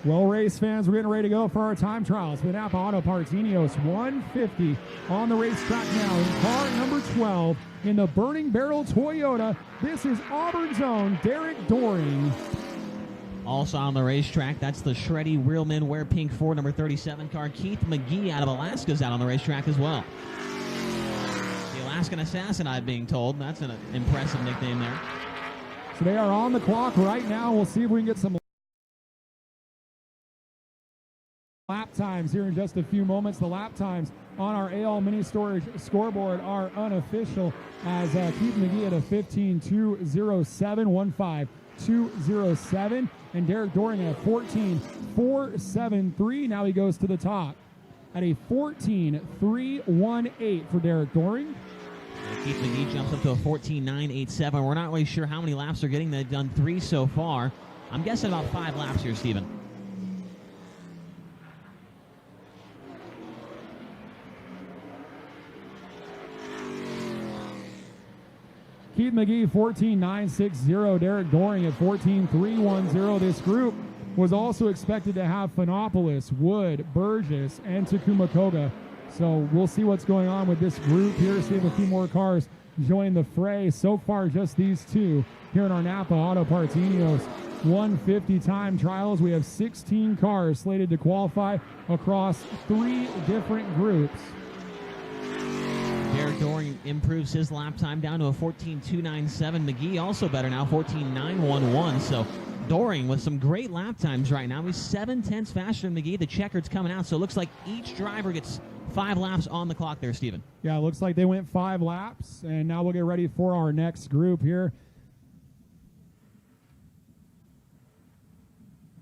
Well, race fans, we're getting ready to go for our time trials with Napa Auto Parts Ineos 150 on the racetrack now in car number 12 in the Burning Barrel Toyota. This is Auburn's own Derrick Doring. Also on the racetrack, that's the Shreddy Wheelman Wear Pink Ford number 37 car. Keith McGee out of Alaska's out on the racetrack as well. The Alaskan Assassin, I'm being told. That's an impressive nickname there. So they are on the clock right now. We'll see if we can get some lap times here in just a few moments. The lap times on our AL Mini Storage scoreboard are unofficial as Keith McGee at a 15.207, 15.207, and Derrick Doring at a 14.473. Now he goes to the top at a 14.318 for Derrick Doring. Keith McGee jumps up to a 14.987. We're not really sure how many laps they're getting. They've done 3 so far. I'm guessing about 5 laps here, Stephen. Keith McGee 14.960, Derrick Doring at 14.310. This group was also expected to have Phenopoulos, Wood, Burgess, and Takuma Koga. So we'll see what's going on with this group here, see if a few more cars join the fray. So far, just these two here in our Napa Auto Parts Ineos 150 time trials. We have 16 cars slated to qualify across 3 different groups. Derrick Doring improves his lap time down to a 14.297. McGee also better now, 14.911. So Doring with some great lap times right now. He's 7/10 faster than McGee. The checkered's coming out, so it looks like each driver gets 5 laps on the clock there, Stephen. Yeah, it looks like they went 5 laps, and now we'll get ready for our next group here.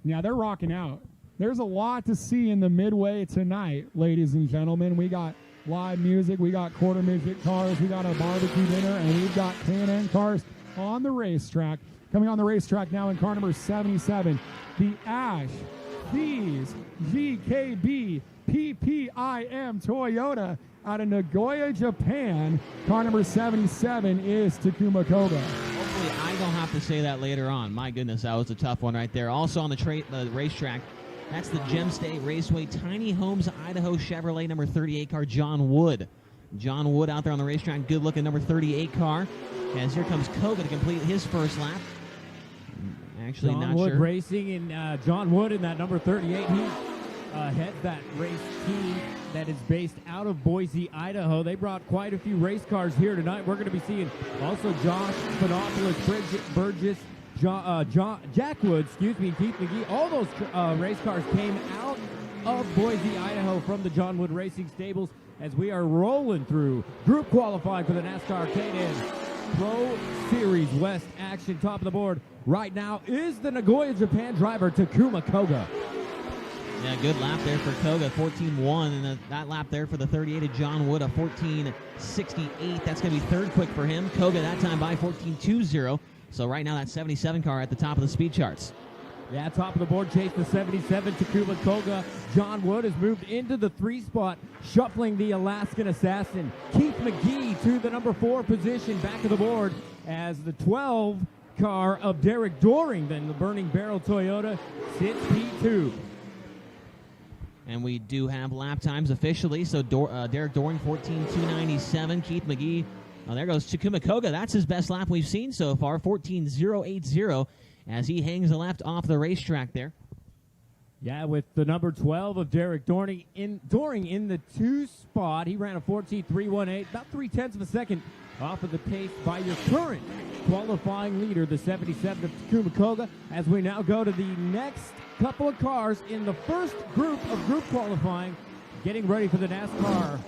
Yeah, they're rocking out. There's a lot to see in the midway tonight, ladies and gentlemen. We got live music, we got quarter midget cars, we got a barbecue dinner, and we've got K&N cars on the racetrack. Coming on the racetrack now in car number 77, the Ash Thieves GKB PPIM Toyota out of Nagoya, Japan. Car number 77 is Takuma Koga. Hopefully I don't have to say that later on. My goodness, that was a tough one right there. Also on the racetrack, that's the Gem State Raceway Tiny Homes Idaho Chevrolet number 38 car, John Wood. John Wood out there on the racetrack, good-looking number 38 car. As here comes Koga to complete his first lap. Actually, John not Wood sure. Racing, and John Wood in that number 38. He heads that race team that is based out of Boise, Idaho. They brought quite a few race cars here tonight. We're going to be seeing also Josh Phenopoulos, Bridget Burgess, Jack Wood, Keith McGee. All those race cars came out of Boise, Idaho from the John Wood Racing stables as we are rolling through group qualifying for the NASCAR K&N Pro Series West action. Top of the board right now is the Nagoya, Japan driver, Takuma Koga. Yeah, good lap there for Koga, 14.1, and that lap there for the 38 of John Wood, a 14.68. That's going to be third quick for him. Koga that time by 14.20. So right now that 77 car at the top of the speed charts. Yeah, top of the board, chase the 77, Takuma Koga. John Wood has moved into the 3 spot, shuffling the Alaskan Assassin. Keith McGee to the number 4 position, back of the board, as the 12 car of Derrick Doring, then the Burning Barrel Toyota, sits P2. And we do have lap times officially. So Derrick Doring, 14.297. Keith McGee, there goes Takuma Koga. That's his best lap we've seen so far, 14.080, as he hangs a left off the racetrack there. Yeah, with the number 12 of Derrick Doring in the 2 spot. He ran a 14.318, about 0.3 of a second off of the pace by your current qualifying leader, the 77 of Takuma Koga, as we now go to the next couple of cars in the first group of group qualifying, getting ready for the NASCAR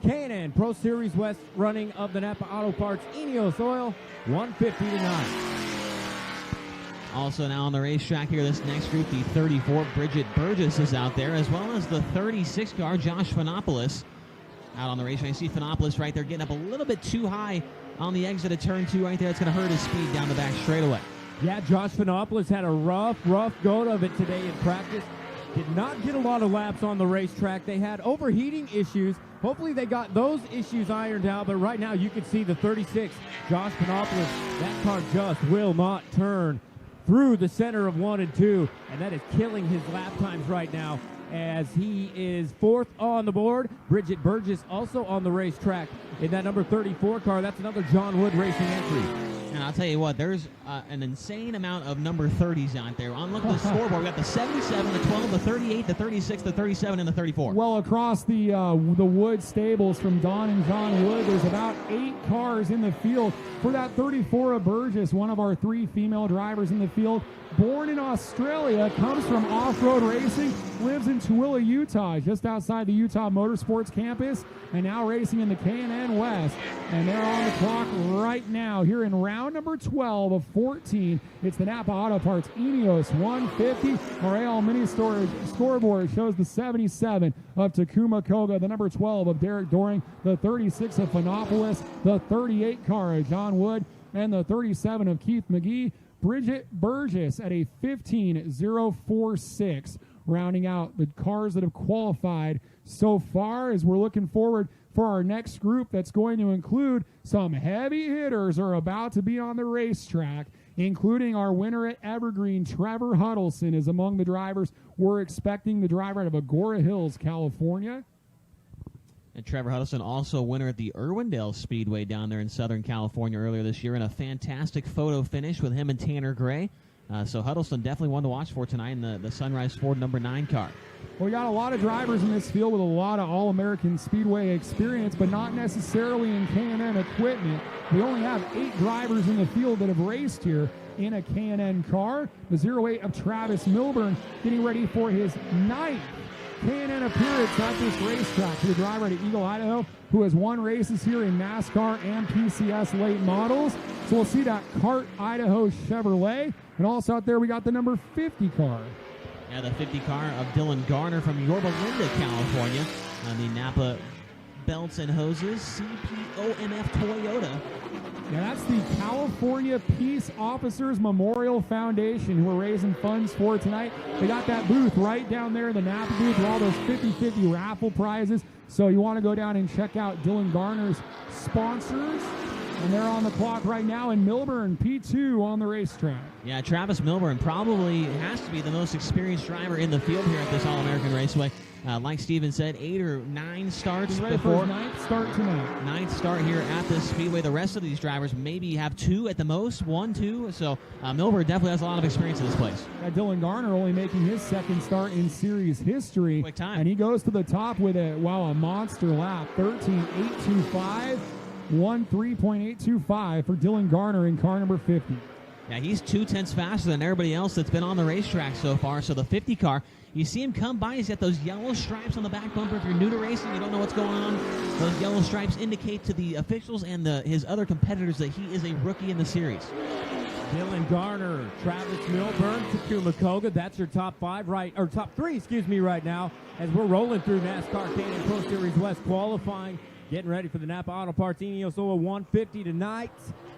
K&N Pro Series West running of the Napa Auto Parts Ineos Oil 150-9. Also now on the racetrack here, this next group, the 34, Bridget Burgess is out there, as well as the 36 car, Josh Phenopoulos, out on the racetrack. You see Phenopoulos right there getting up a little bit too high on the exit of turn 2 right there. It's going to hurt his speed down the back straightaway. Yeah, Josh Phenopoulos had a rough go of it today in practice. Did not get a lot of laps on the racetrack. They had overheating issues. Hopefully they got those issues ironed out, but right now you can see the 36, Josh Phenopoulos, that car just will not turn through the center of 1 and 2, and that is killing his lap times right now as he is 4th on the board. Bridget Burgess also on the racetrack in that number 34 car. That's another John Wood Racing entry. And I'll tell you what, there's an insane amount of number 30s out there. On look at the scoreboard, we got the 77, the 12, the 38, the 36, the 37, and the 34. Well, across the Wood stables from Don and John Wood, there's about 8 cars in the field. For that 34 of Burgess, one of our 3 female drivers in the field, born in Australia, comes from off-road racing, lives in Tooele, Utah, just outside the Utah Motorsports campus, and now racing in the K&N West. And they're on the clock right now here in round number 12 of 14. It's the Napa Auto Parts Ineos 150. Our AL Mini Storage scoreboard shows the 77 of Takuma Koga, the number 12 of Derek Doring, the 36 of Phonopolis, the 38 car of John Wood, and the 37 of Keith McGee. Bridget Burgess at a 15.046, rounding out the cars that have qualified so far, as we're looking forward for our next group that's going to include some heavy hitters are about to be on the racetrack, including our winner at Evergreen, Trevor Huddleston, is among the drivers. We're expecting the driver out of Agora Hills, California. And Trevor Huddleston, also winner at the Irwindale Speedway down there in Southern California earlier this year, in a fantastic photo finish with him and Tanner Gray. So Huddleston definitely one to watch for tonight in the Sunrise Ford number 9 car. Well, we got a lot of drivers in this field with a lot of All-American Speedway experience, but not necessarily in K&N equipment. We only have 8 drivers in the field that have raced here in a K&N car. The 08 of Travis Milburn getting ready for his 9th K&N appearance at this racetrack. To the driver at Eagle, Idaho, who has won races here in NASCAR and PCS late models. So we'll see that CART Idaho Chevrolet. And also out there we got the number 50 car. Yeah, the 50 car of Dylan Garner from Yorba Linda, California. On the Napa Belts and Hoses CPOMF Toyota. Yeah, that's the California Peace Officers Memorial Foundation, who are raising funds for tonight. They got that booth right down there in the Napa booth with all those 50-50 raffle prizes. So you want to go down and check out Dylan Garner's sponsors. And they're on the clock right now in Milburn, P2 on the racetrack. Yeah, Travis Milburn probably has to be the most experienced driver in the field here at this All-American Raceway. Like Steven said, 8 or 9 starts He's ready before. for his 9th start tonight. 9th start here at this Speedway. The rest of these drivers maybe have 2 at the most, 1, 2. So Milburn definitely has a lot of experience in this place. Dylan Garner only making his 2nd start in series history. Quick time. And he goes to the top with a monster lap, 13.825. 13.825 for Dylan Garner in car number 50. Yeah, he's 2/10 faster than everybody else that's been on the racetrack so far. So the 50 car, you see him come by, he's got those yellow stripes on the back bumper. If you're new to racing, you don't know what's going on, those yellow stripes indicate to the officials and his other competitors that he is a rookie in the series. Dylan Garner, Travis Milburn, Takuma Koga. That's your top 5 top 3, right now, as we're rolling through NASCAR K&N Pro Series West qualifying. Getting ready for the Napa Auto Parts Ineos 150 tonight,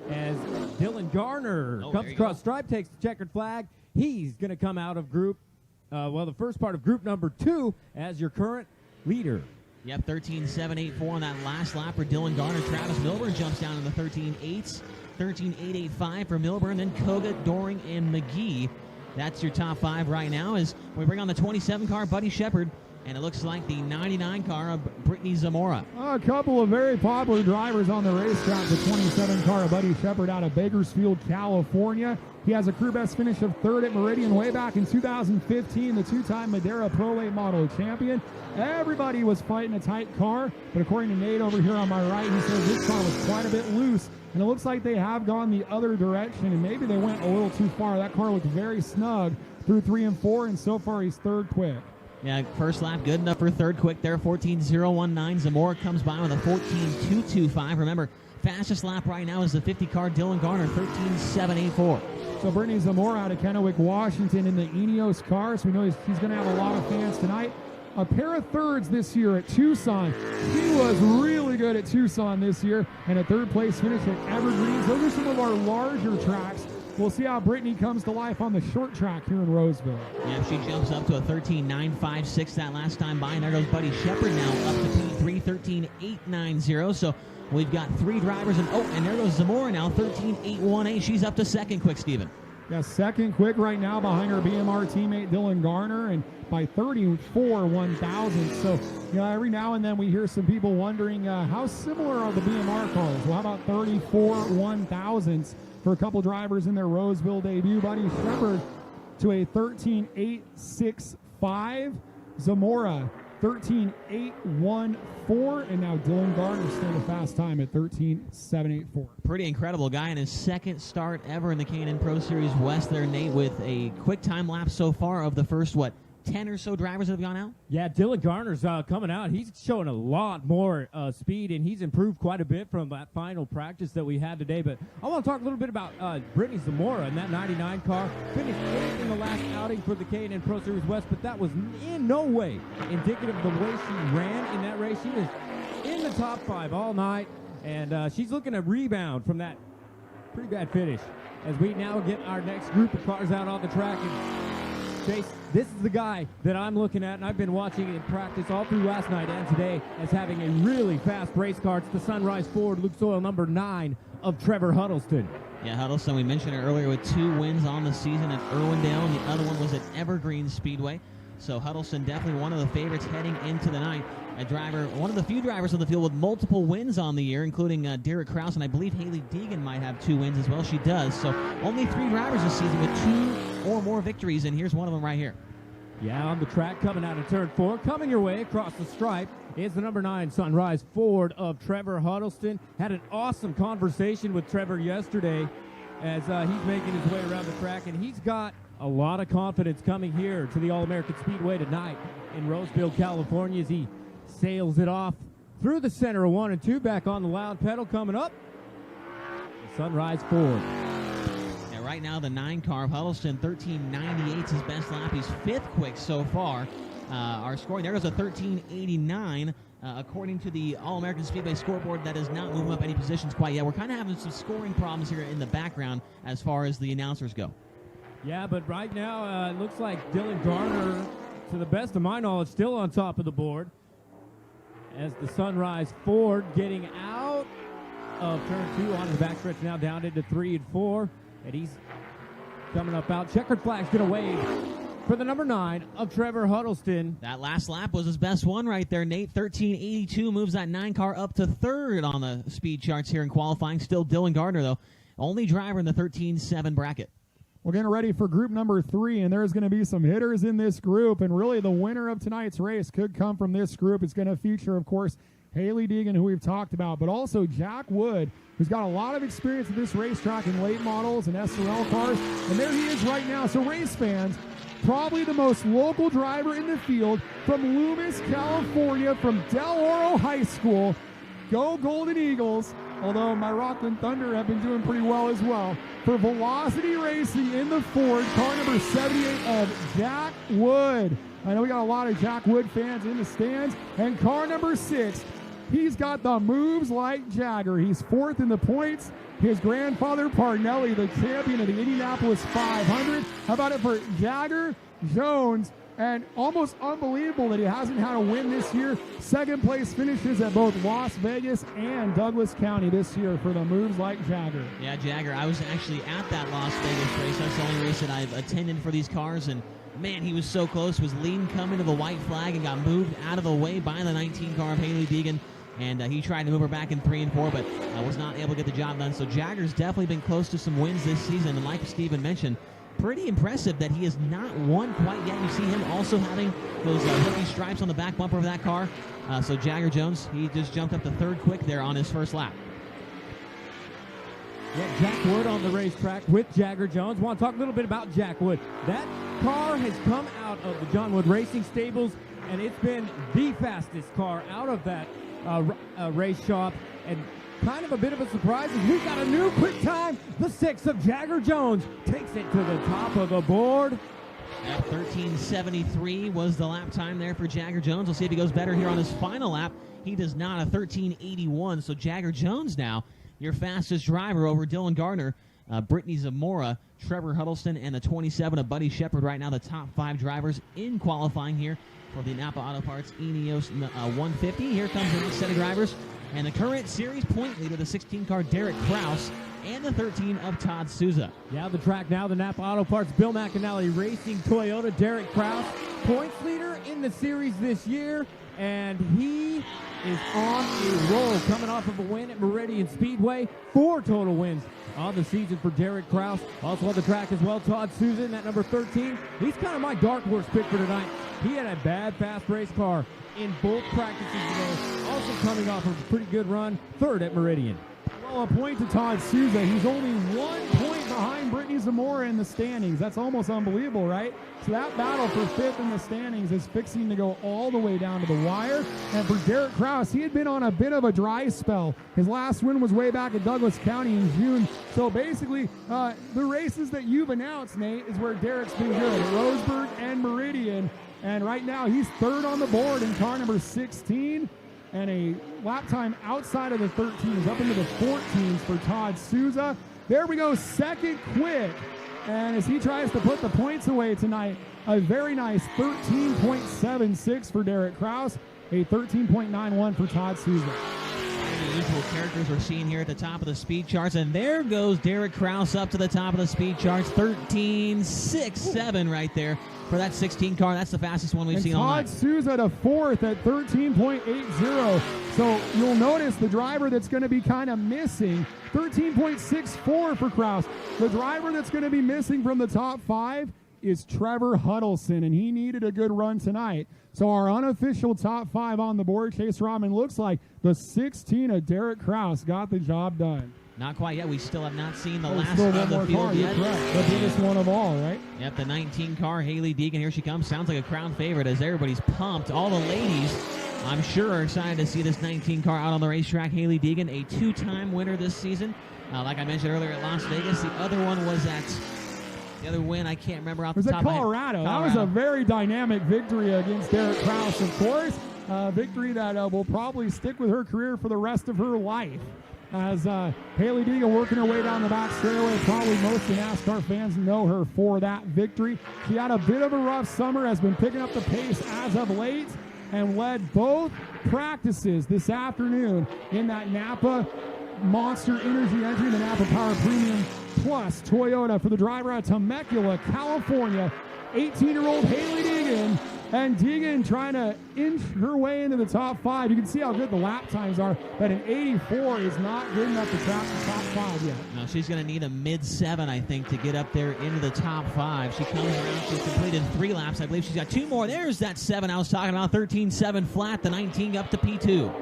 as Dylan Garner comes across stripe, takes the checkered flag. He's going to come out of the first part of group number 2 as your current leader. Yep, 13.784 on that last lap for Dylan Garner. Travis Milburn jumps down in the 13.8s. 13.885 for Milburn, then Koga, Doring, and McGee. That's your top 5 right now as we bring on the 27 car, Buddy Shepard. And it looks like the 99 car of Brittany Zamora. A couple of very popular drivers on the racetrack. The 27 car of Buddy Shepard out of Bakersfield, California. He has a crew best finish of 3rd at Meridian way back in 2015, the 2-time Madera Pro Late Model champion. Everybody was fighting a tight car, but according to Nate over here on my right, he says this car was quite a bit loose, and it looks like they have gone the other direction, and maybe they went a little too far. That car looked very snug through 3 and 4, and so far he's 3rd quick. Yeah, first lap good enough for 3rd quick there, 14.019. Zamora comes by with a 14.225. Remember, fastest lap right now is the 50 car Dylan Garner, 13.784. So Brittany Zamora out of Kennewick, Washington in the Ineos car, so we know he's going to have a lot of fans tonight. A pair of 3rds this year at Tucson. He was really good at Tucson this year, and a 3rd place finish at Evergreen. Those are some of our larger tracks. We'll see how Brittany comes to life on the short track here in Roseville. Yeah, she jumps up to a 13.956 that last time by, and there goes Buddy Shepard now up to P3, 13.890. So we've got 3 drivers, and there goes Zamora now, 13.818. She's up to 2nd quick, Steven. Yeah, second quick right now behind her BMR teammate Dylan Gardner, and by 34 1,000. So, every now and then we hear some people wondering how similar are the BMR cars. Well, how about 34 1,000s for a couple drivers in their Roseville debut? Buddy Shepard to a 13.865. Zamora 13.814, and now Dylan Gardner still a fast time at 13.784. Pretty incredible guy in his second start ever in the K&N Pro Series West there, Nate, with a quick time lapse so far of the first, 10 or so drivers that have gone out? Yeah, Dylan Garner's coming out. He's showing a lot more speed, and he's improved quite a bit from that final practice that we had today. But I want to talk a little bit about Brittany Zamora and that 99 car. Finished 8th in the last outing for the K&N Pro Series West, but that was in no way indicative of the way she ran in that race. She was in the top 5 all night, and she's looking to rebound from that pretty bad finish as we now get our next group of cars out on the track. And Chase, this is the guy that I'm looking at, and I've been watching in practice all through last night and today as having a really fast race car. It's the Sunrise Ford Luke Soil number 9 of Trevor Huddleston. Yeah, Huddleston, we mentioned it earlier, with 2 wins on the season at Irwindale, and the other one was at Evergreen Speedway. So Huddleston definitely one of the favorites heading into the night. A driver, one of the few drivers on the field with multiple wins on the year, including Derrick Krause, and I believe Hailey Deacon might have 2 wins as well. She does. So only 3 drivers this season with 2 or more victories, and here's one of them right here. Yeah, on the track, coming out of turn 4, coming your way across the stripe is the number 9 Sunrise Ford of Trevor Huddleston. Had an awesome conversation with Trevor yesterday as he's making his way around the track, and he's got a lot of confidence coming here to the All-American Speedway tonight in Roseville, California, as he sails it off through the center of 1 and 2, back on the loud pedal coming up. Sunrise Ford. Yeah, right now the 9 car of Huddleston, 13.98 is his best lap. He's 5th quick so far. Our scoring there goes a 13.89. According to the All-American Speedway scoreboard, that does not move him up any positions quite yet. We're kind of having some scoring problems here in the background as far as the announcers go. Yeah, but right now it looks like Dylan Gardner, to the best of my knowledge, still on top of the board, as the Sunrise Ford getting out of turn 2 on the backstretch, now down into 3 and 4, and he's coming up out. Checkered flag's going to wave for the number 9 of Trevor Huddleston. That last lap was his best one right there, Nate. 13.82 moves that 9 car up to 3rd on the speed charts here in qualifying. Still Dylan Gardner, though, only driver in the 13.7 bracket. We're getting ready for group number 3, and there's going to be some hitters in this group, and really the winner of tonight's race could come from this group. It's going to feature, of course, Hailey Deacon, who we've talked about, but also Jack Wood, who's got a lot of experience at this racetrack in late models and SRL cars, and there he is right now. So race fans, probably the most local driver in the field from Loomis, California, from Del Oro High School. Go Golden Eagles, although my Rockland Thunder have been doing pretty well as well. For Velocity Racing in the Ford, car number 78 of Jack Wood. I know we got a lot of Jack Wood fans in the stands. And car number 6, he's got the moves like Jagger. He's 4th in the points. His grandfather, Parnelli, the champion of the Indianapolis 500. How about it for Jagger Jones? And almost unbelievable that he hasn't had a win this year. 2nd place finishes at both Las Vegas and Douglas County this year for the moves like Jagger. Yeah, Jagger, I was actually at that Las Vegas race. That's the only race that I've attended for these cars, and man, he was so close. Was leading coming to the white flag and got moved out of the way by the 19 car of Hailey Deacon. And he tried to move her back in 3 and 4, but was not able to get the job done. So Jagger's definitely been close to some wins this season, and like Steven mentioned, pretty impressive that he has not won quite yet. You see him also having those rookie stripes on the back bumper of that car. So Jagger Jones, he just jumped up to 3rd quick there on his first lap. Yeah, Jack Wood on the racetrack with Jagger Jones. Want to talk a little bit about Jack Wood. That car has come out of the John Wood Racing stables, and it's been the fastest car out of that race shop. And kind of a bit of a surprise is we've got a new quick time. The 6 of Jagger Jones takes it to the top of the board. At 13.73 was the lap time there for Jagger Jones. We'll see if he goes better here on his final lap. He does not, a 13.81. So Jagger Jones now, your fastest driver over Dylan Gardner, Brittany Zamora, Trevor Huddleston, and the 27 of Buddy Shepard. Right now the top 5 drivers in qualifying here for the Napa Auto Parts Ineos 150. Here comes the next set of drivers. And the current series point leader, the 16 car Derrick Krause, and the 13 of Todd Souza. Yeah, the track now, the Napa Auto Parts Bill McAnally Racing Toyota. Derrick Krause, points leader in the series this year, and he is on a roll, coming off of a win at Meridian Speedway. 4 total wins on the season for Derrick Krause. Also on the track as well, Todd Souza in that number 13. He's kind of my dark horse pick for tonight. He had a bad fast race car in both practices today. Also coming off of a pretty good run, 3rd at Meridian. Well, a point to Todd Souza. He's only 1 point behind Brittany Zamora in the standings. That's almost unbelievable, right? So that battle for 5th in the standings is fixing to go all the way down to the wire. And for Derrick Krause, he had been on a bit of a dry spell. His last win was way back at Douglas County in June. So basically, the races that you've announced, Nate, is where Derrick's been good. Roseburg and Meridian. And right now, he's 3rd on the board in car number 16. And a lap time outside of the 13s, up into the 14s for Todd Souza. There we go, 2nd quick. And as he tries to put the points away tonight, a very nice 13.76 for Derrick Krause, a 13.91 for Todd Souza. The usual characters we're seeing here at the top of the speed charts, and there goes Derrick Krause up to the top of the speed charts, 13.67 right there for that 16 car. That's the fastest one we've seen all night. Todd Souza to 4th at 13.80. So you'll notice the driver that's going to be kind of missing, 13.64 for Krause. The driver that's going to be missing from the top 5 is Trevor Huddleston, and he needed a good run tonight. So our unofficial top 5 on the board, Chase Rahman, looks like the 16 of Derrick Krause got the job done. Not quite yet. We still have not seen the last still of one the more field car. yet. You're correct. The biggest one of all, right? Yep, the 19 car, Hailey Deacon. Here she comes. Sounds like a crown favorite as everybody's pumped. All the ladies, I'm sure, are excited to see this 19 car out on the racetrack. Hailey Deacon, a 2-time winner this season. Like I mentioned earlier at Las Vegas, the other one was at the other win. I can't remember off the top of my head. Colorado. That was a very dynamic victory against Derrick Krause, of course. Victory that will probably stick with her career for the rest of her life. As Hailey Deacon working her way down the back straightaway. Probably most of NASCAR fans know her for that victory. She had a bit of a rough summer, has been picking up the pace as of late, and led both practices this afternoon in that Napa Monster Energy entry, the Napa Power Premium Plus Toyota for the driver out of Temecula, California, 18-year-old Hailey Deacon. And Deacon trying to inch her way into the top 5. You can see how good the lap times are, but an 84 is not good enough to crack the top 5 yet. No, she's going to need a mid-7, I think, to get up there into the top 5. She comes around. She's completed 3 laps. I believe she's got 2 more. There's that 7 I was talking about, 13.7 flat, the 19 up to P2.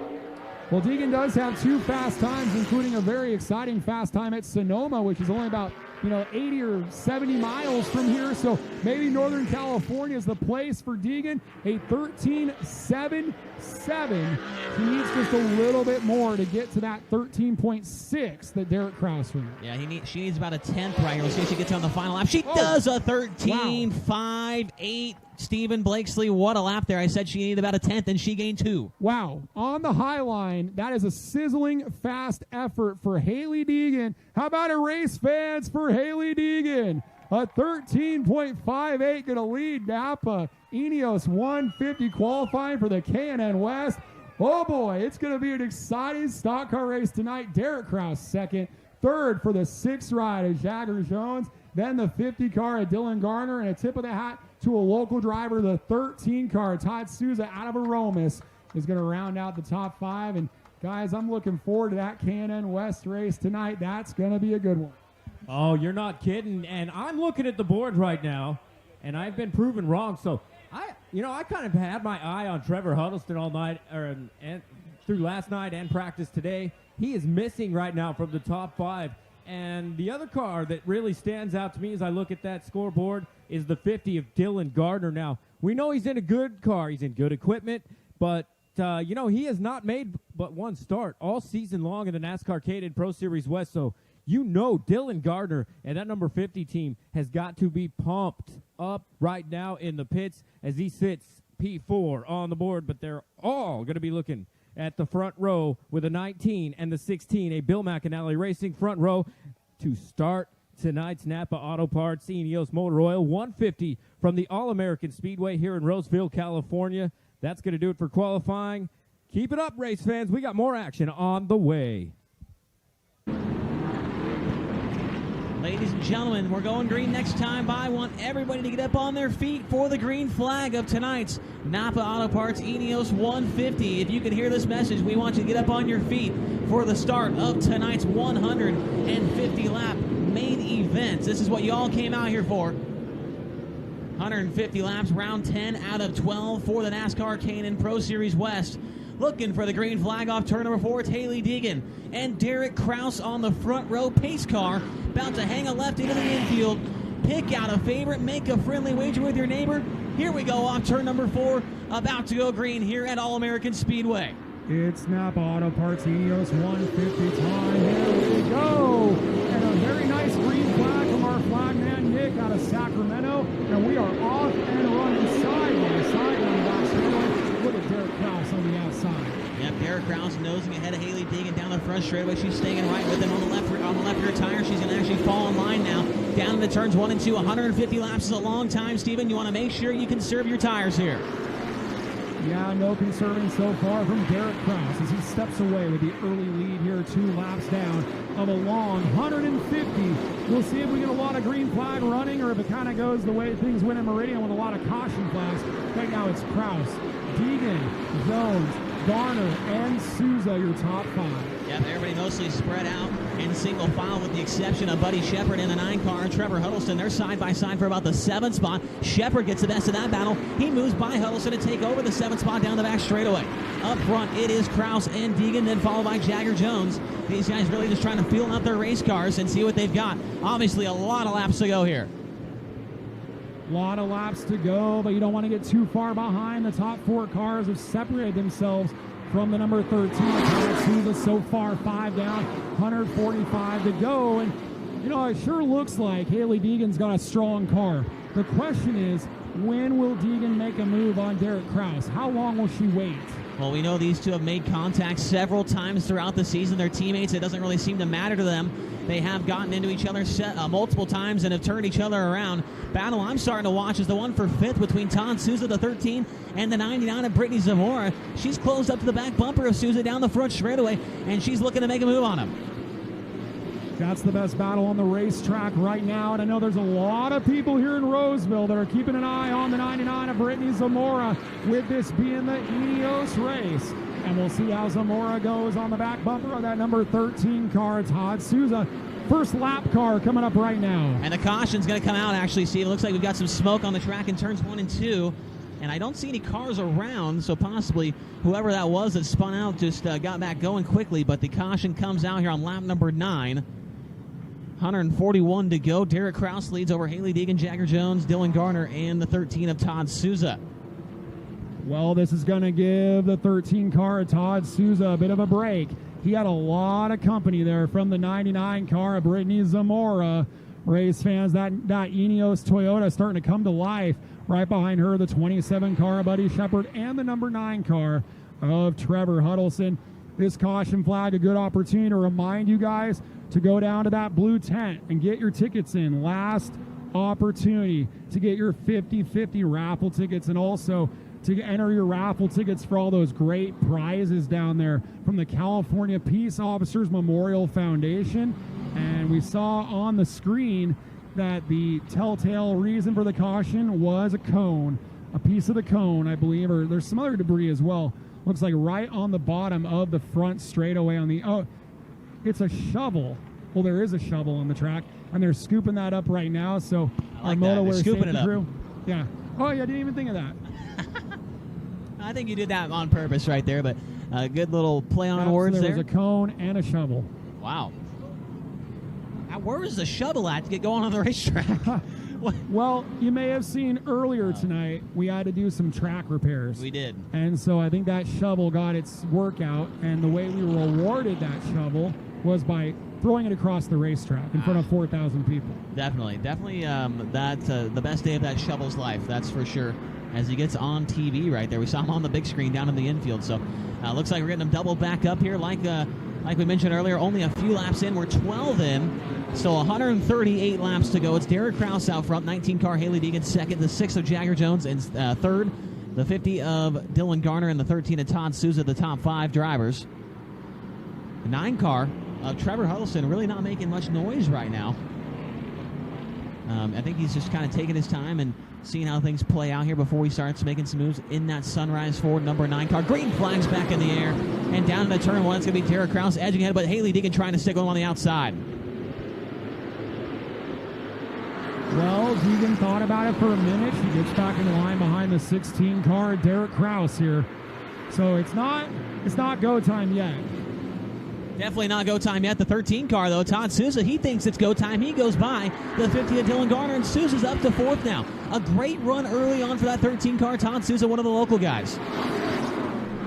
Well, Deacon does have 2 fast times, including a very exciting fast time at Sonoma, which is only about 80 or 70 miles from here. So maybe Northern California is the place for Deacon. A 13.77. He needs just a little bit more to get to that 13.6 that Derrick Krause ran. Yeah, she needs about a 10th right here. We'll see if she gets on the final lap. She does a 13.58. Wow. Stephen Blakesley, what a lap there. I said she needed about a 10th, and she gained 2. Wow. On the high line, that is a sizzling fast effort for Hailey Deacon. How about a race, fans, for Hailey Deacon? A 13.58 going to lead Napa. Ineos 150 qualifying for the K&N West. Oh, boy, it's going to be an exciting stock car race tonight. Derrick Krause second. Third for the 6th ride of Jagger Jones. Then the 50 car of Dylan Gardner, and a tip of the hat to a local driver, the 13 car, Todd Souza out of Aromas, is going to round out the top 5. And, guys, I'm looking forward to that K&N West race tonight. That's going to be a good one. Oh, you're not kidding. And I'm looking at the board right now, and I've been proven wrong. So, I kind of had my eye on Trevor Huddleston all night, and through last night and practice today. He is missing right now from the top 5. And the other car that really stands out to me as I look at that scoreboard is the 50 of Dylan Gardner. Now, we know he's in a good car. He's in good equipment. But, he has not made but 1 start all season long in the NASCAR K&N Pro Series West. So, Dylan Gardner and that number 50 team has got to be pumped up right now in the pits as he sits P4 on the board. But they're all going to be looking at the front row with a 19 and the 16, a Bill McAnally Racing front row to start tonight's Napa Auto Parts Ineos Motor Oil 150 from the All-American Speedway here in Roseville, California. That's going to do it for qualifying. Keep it up, race fans. We got more action on the way. Ladies and gentlemen, we're going green next time by. I want everybody to get up on their feet for the green flag of tonight's Napa Auto Parts Ineos 150. If you can hear this message, we want you to get up on your feet for the start of tonight's 150 lap main event. This is what you all came out here for. 150 laps, round 10 out of 12 for the NASCAR K&N Pro Series West. Looking for the green flag off turn number 4, it's Hailey Deacon and Derrick Krause on the front row pace car, about to hang a left into the infield. Pick out a favorite, make a friendly wager with your neighbor. Here we go off turn number 4, about to go green here at All-American Speedway. It's Napa Auto Parts Ineos 150 time. Here we go. And a very nice green flag from our flagman Nick out of Sacramento. And we are off and running side by side on the back straightaway. Look at Derrick Krause on the outside. Yep, Derrick Krause nosing ahead of Hailey Deacon down the front straightaway. She's staying right with him on the left rear tire. She's going to actually fall in line now. Down in the turns 1 and 2. 150 laps is a long time, Steven. You want to make sure you conserve your tires here. Yeah, no concerning so far from Derrick Krause as he steps away with the early lead here, 2 laps down of a long 150. We'll see if we get a lot of green flag running or if it kind of goes the way things went in Meridian with a lot of caution flags. Right now it's Krause, Deacon, Jones, Gardner, and Souza, your top 5. Yep, everybody mostly spread out in single file with the exception of Buddy Shepard in the 9 car and Trevor Huddleston. They're side by side for about the 7th spot. Shepard gets the best of that battle. He moves by Huddleston to take over the 7th spot down the back straightaway. Up front, it is Krause and Deacon, then followed by Jagger Jones. These guys really just trying to feel out their race cars and see what they've got. Obviously, a lot of laps to go here. A lot of laps to go, but you don't want to get too far behind. The top 4 cars have separated themselves from the number 13. Souza so far 5 down, 145 to go. And, you know, it sure looks like Hailey Deacon's got a strong car. The question is, when will Deacon make a move on Derrick Krause? How long will she wait? Well, we know these two have made contact several times throughout the season. They're teammates. It doesn't really seem to matter to them. They have gotten into each other multiple times and have turned each other around. Battle I'm starting to watch is the one for 5th between Todd Souza, the 13, and the 99 of Brittany Zamora. She's closed up to the back bumper of Souza down the front straightaway, and she's looking to make a move on him. That's the best battle on the racetrack right now, and I know there's a lot of people here in Roseville that are keeping an eye on the 99 of Brittany Zamora, with this being the Ineos race. And we'll see how Zamora goes on the back bumper of that number 13 car, Todd Souza. First lap car coming up right now. And the caution's going to come out, actually, Steve. It looks like we've got some smoke on the track in turns 1 and 2. And I don't see any cars around, so possibly whoever that was that spun out just got back going quickly. But the caution comes out here on lap number 9. 141 to go. Derrick Krause leads over Hailey Deacon, Jagger Jones, Dylan Gardner, and the 13 of Todd Souza. Well, this is going to give the 13 car of Todd Souza a bit of a break. He had a lot of company there from the 99 car of Brittany Zamora. Race fans, that Ineos Toyota starting to come to life. Right behind her, the 27 car of Buddy Shepard and the number 9 car of Trevor Huddleston. This caution flag, a good opportunity to remind you guys to go down to that blue tent and get your tickets in. Last opportunity to get your 50-50 raffle tickets, and also to enter your raffle tickets for all those great prizes down there from the California Peace Officers Memorial Foundation. And we saw on the screen that the telltale reason for the caution was a cone, a piece of the cone, I believe, or there's some other debris as well. Looks like right on the bottom of the front straightaway on the, it's a shovel. Well, there is a shovel on the track, and they're scooping that up right now. So I like that. They're scooping it up. Crew, yeah. Oh, yeah, I didn't even think of that. I think you did that on purpose right there, but a good little play on words there. There was a cone and a shovel. Wow. Now, where is the shovel at to get going on the racetrack? Well, you may have seen earlier tonight, we had to do some track repairs. We did. And so I think that shovel got its workout, and the way we rewarded that shovel was by throwing it across the racetrack in front of 4,000 people. Definitely. That's the best day of that shovel's life, that's for sure. As he gets on TV right there. We saw him on the big screen down in the infield. So looks like we're getting him double back up here. Like we mentioned earlier, only a few laps in. We're 12 in. So 138 laps to go. It's Derrick Krause out front, 19 car Hailey Deacon second, the 6 of Jagger Jones, and third, the 50 of Dylan Gardner, and the 13 of Todd Souza, the top 5 drivers. The 9 car of Trevor Huddleston really not making much noise right now. I think he's just kind of taking his time and seeing how things play out here before he starts making some moves in that Sunrise Ford number 9 car. Green flags back in the air, and down into turn 1, it's going to be Derrick Krause edging ahead, but Hailey Deacon trying to stick him on the outside. Well, Deacon thought about it for a minute. He gets back in line behind the 16 car, Derrick Krause here. So it's not go time yet. Definitely not go time yet. The 13 car, though, Todd Souza, he thinks it's go time. He goes by the 50 of Dylan Gardner, and Souza's up to 4th now. A great run early on for that 13 car. Todd Souza, one of the local guys.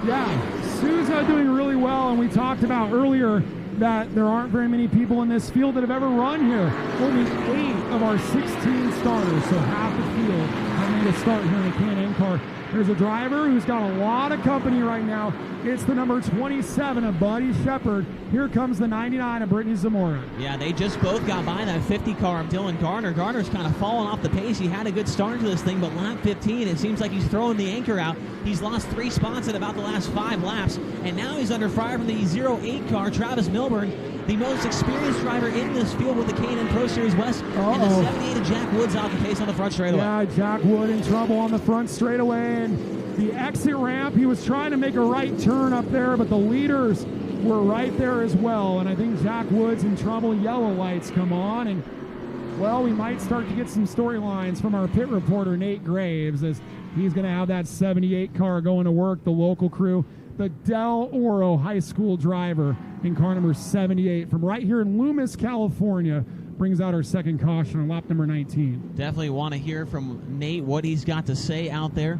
Yeah, Souza doing really well, and we talked about earlier that there aren't very many people in this field that have ever run here. Only 8 of our 16 starters, so half the field have made a start here in the Can-Am car. There's a driver who's got a lot of company right now. It's the number 27 of Buddy Shepard. Here comes the 99 of Brittany Zamora. Yeah, they just both got by that 50 car of Dylan Gardner. Gardner's kind of fallen off the pace. He had a good start to this thing, but lap 15, it seems like he's throwing the anchor out. He's lost 3 spots in about the last 5 laps, and now he's under fire from the 08 car, Travis Milburn, the most experienced driver in this field with the K&N Pro Series West, and the 78 of Jack Woods off the pace on the front straightaway. Yeah, Jack Wood in trouble on the front straightaway, and the exit ramp, he was trying to make a right turn up there, but the leaders were right there as well, and I think Jack Wood's in trouble. Yellow lights come on, and well, we might start to get some storylines from our pit reporter, Nate Graves, as he's going to have that 78 car going to work, the local crew. The Del Oro High School driver in car number 78 from right here in Loomis, California, brings out our second caution on lap number 19. Definitely want to hear from Nate what he's got to say out there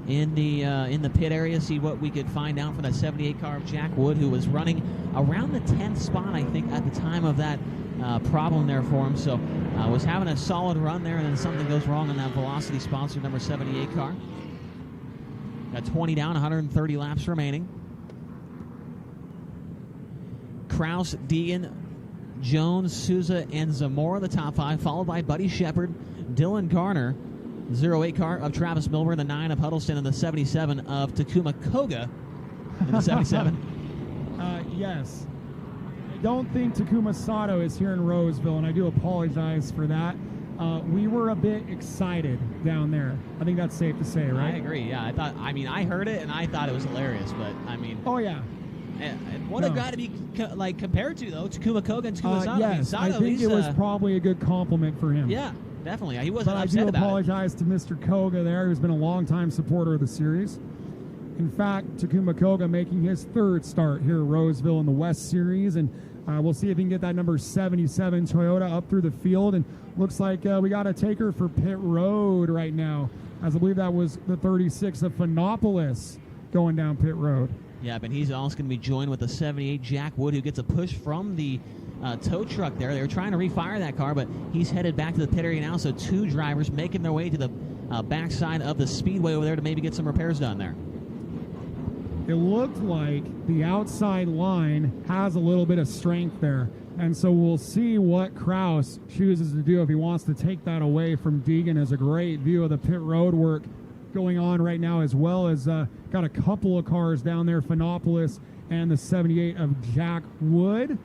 in the pit area, see what we could find out for that 78 car of Jack Wood, who was running around the 10th spot, I think, at the time of that problem there for him. So was having a solid run there, and then something goes wrong on that Velocity sponsor number 78 car. Got 20 down, 130 laps remaining. Krause, Deacon, Jones, Souza, and Zamora, the top 5, followed by Buddy Shepard, Dylan Gardner, 08 car of Travis Milburn, the 9 of Huddleston, and the 77 of Takuma Koga in the 77. Yes. I don't think Takuma Sato is here in Roseville, and I do apologize for that. We were a bit excited down there. I think that's safe to say, right? I agree, yeah. I heard it, and I thought it was hilarious, but, I mean... Oh, yeah. What a guy to be compared to, though, Takuma Koga and Takuma Sato. Yes, Sato, I think it was probably a good compliment for him. Yeah, definitely. He wasn't upset about it. about I do apologize to Mr. Koga there, who's been a longtime supporter of the series. In fact, Takuma Koga making his 3rd start here at Roseville in the West Series, and we'll see if he can get that number 77 Toyota up through the field. And looks like we got a taker for pit road right now, as I believe that was the 36 of Phenopolis going down pit road. Yeah, but he's also going to be joined with the 78 Jack Wood, who gets a push from the tow truck there. They were trying to refire that car, but he's headed back to the pit area now, so 2 drivers making their way to the backside of the Speedway over there to maybe get some repairs done there. It looked like the outside line has a little bit of strength there, and so we'll see what Krause chooses to do if he wants to take that away from Deacon. As a great view of the pit road work going on right now, as well as got a couple of cars down there, Phenopolis and the 78 of Jack Wood.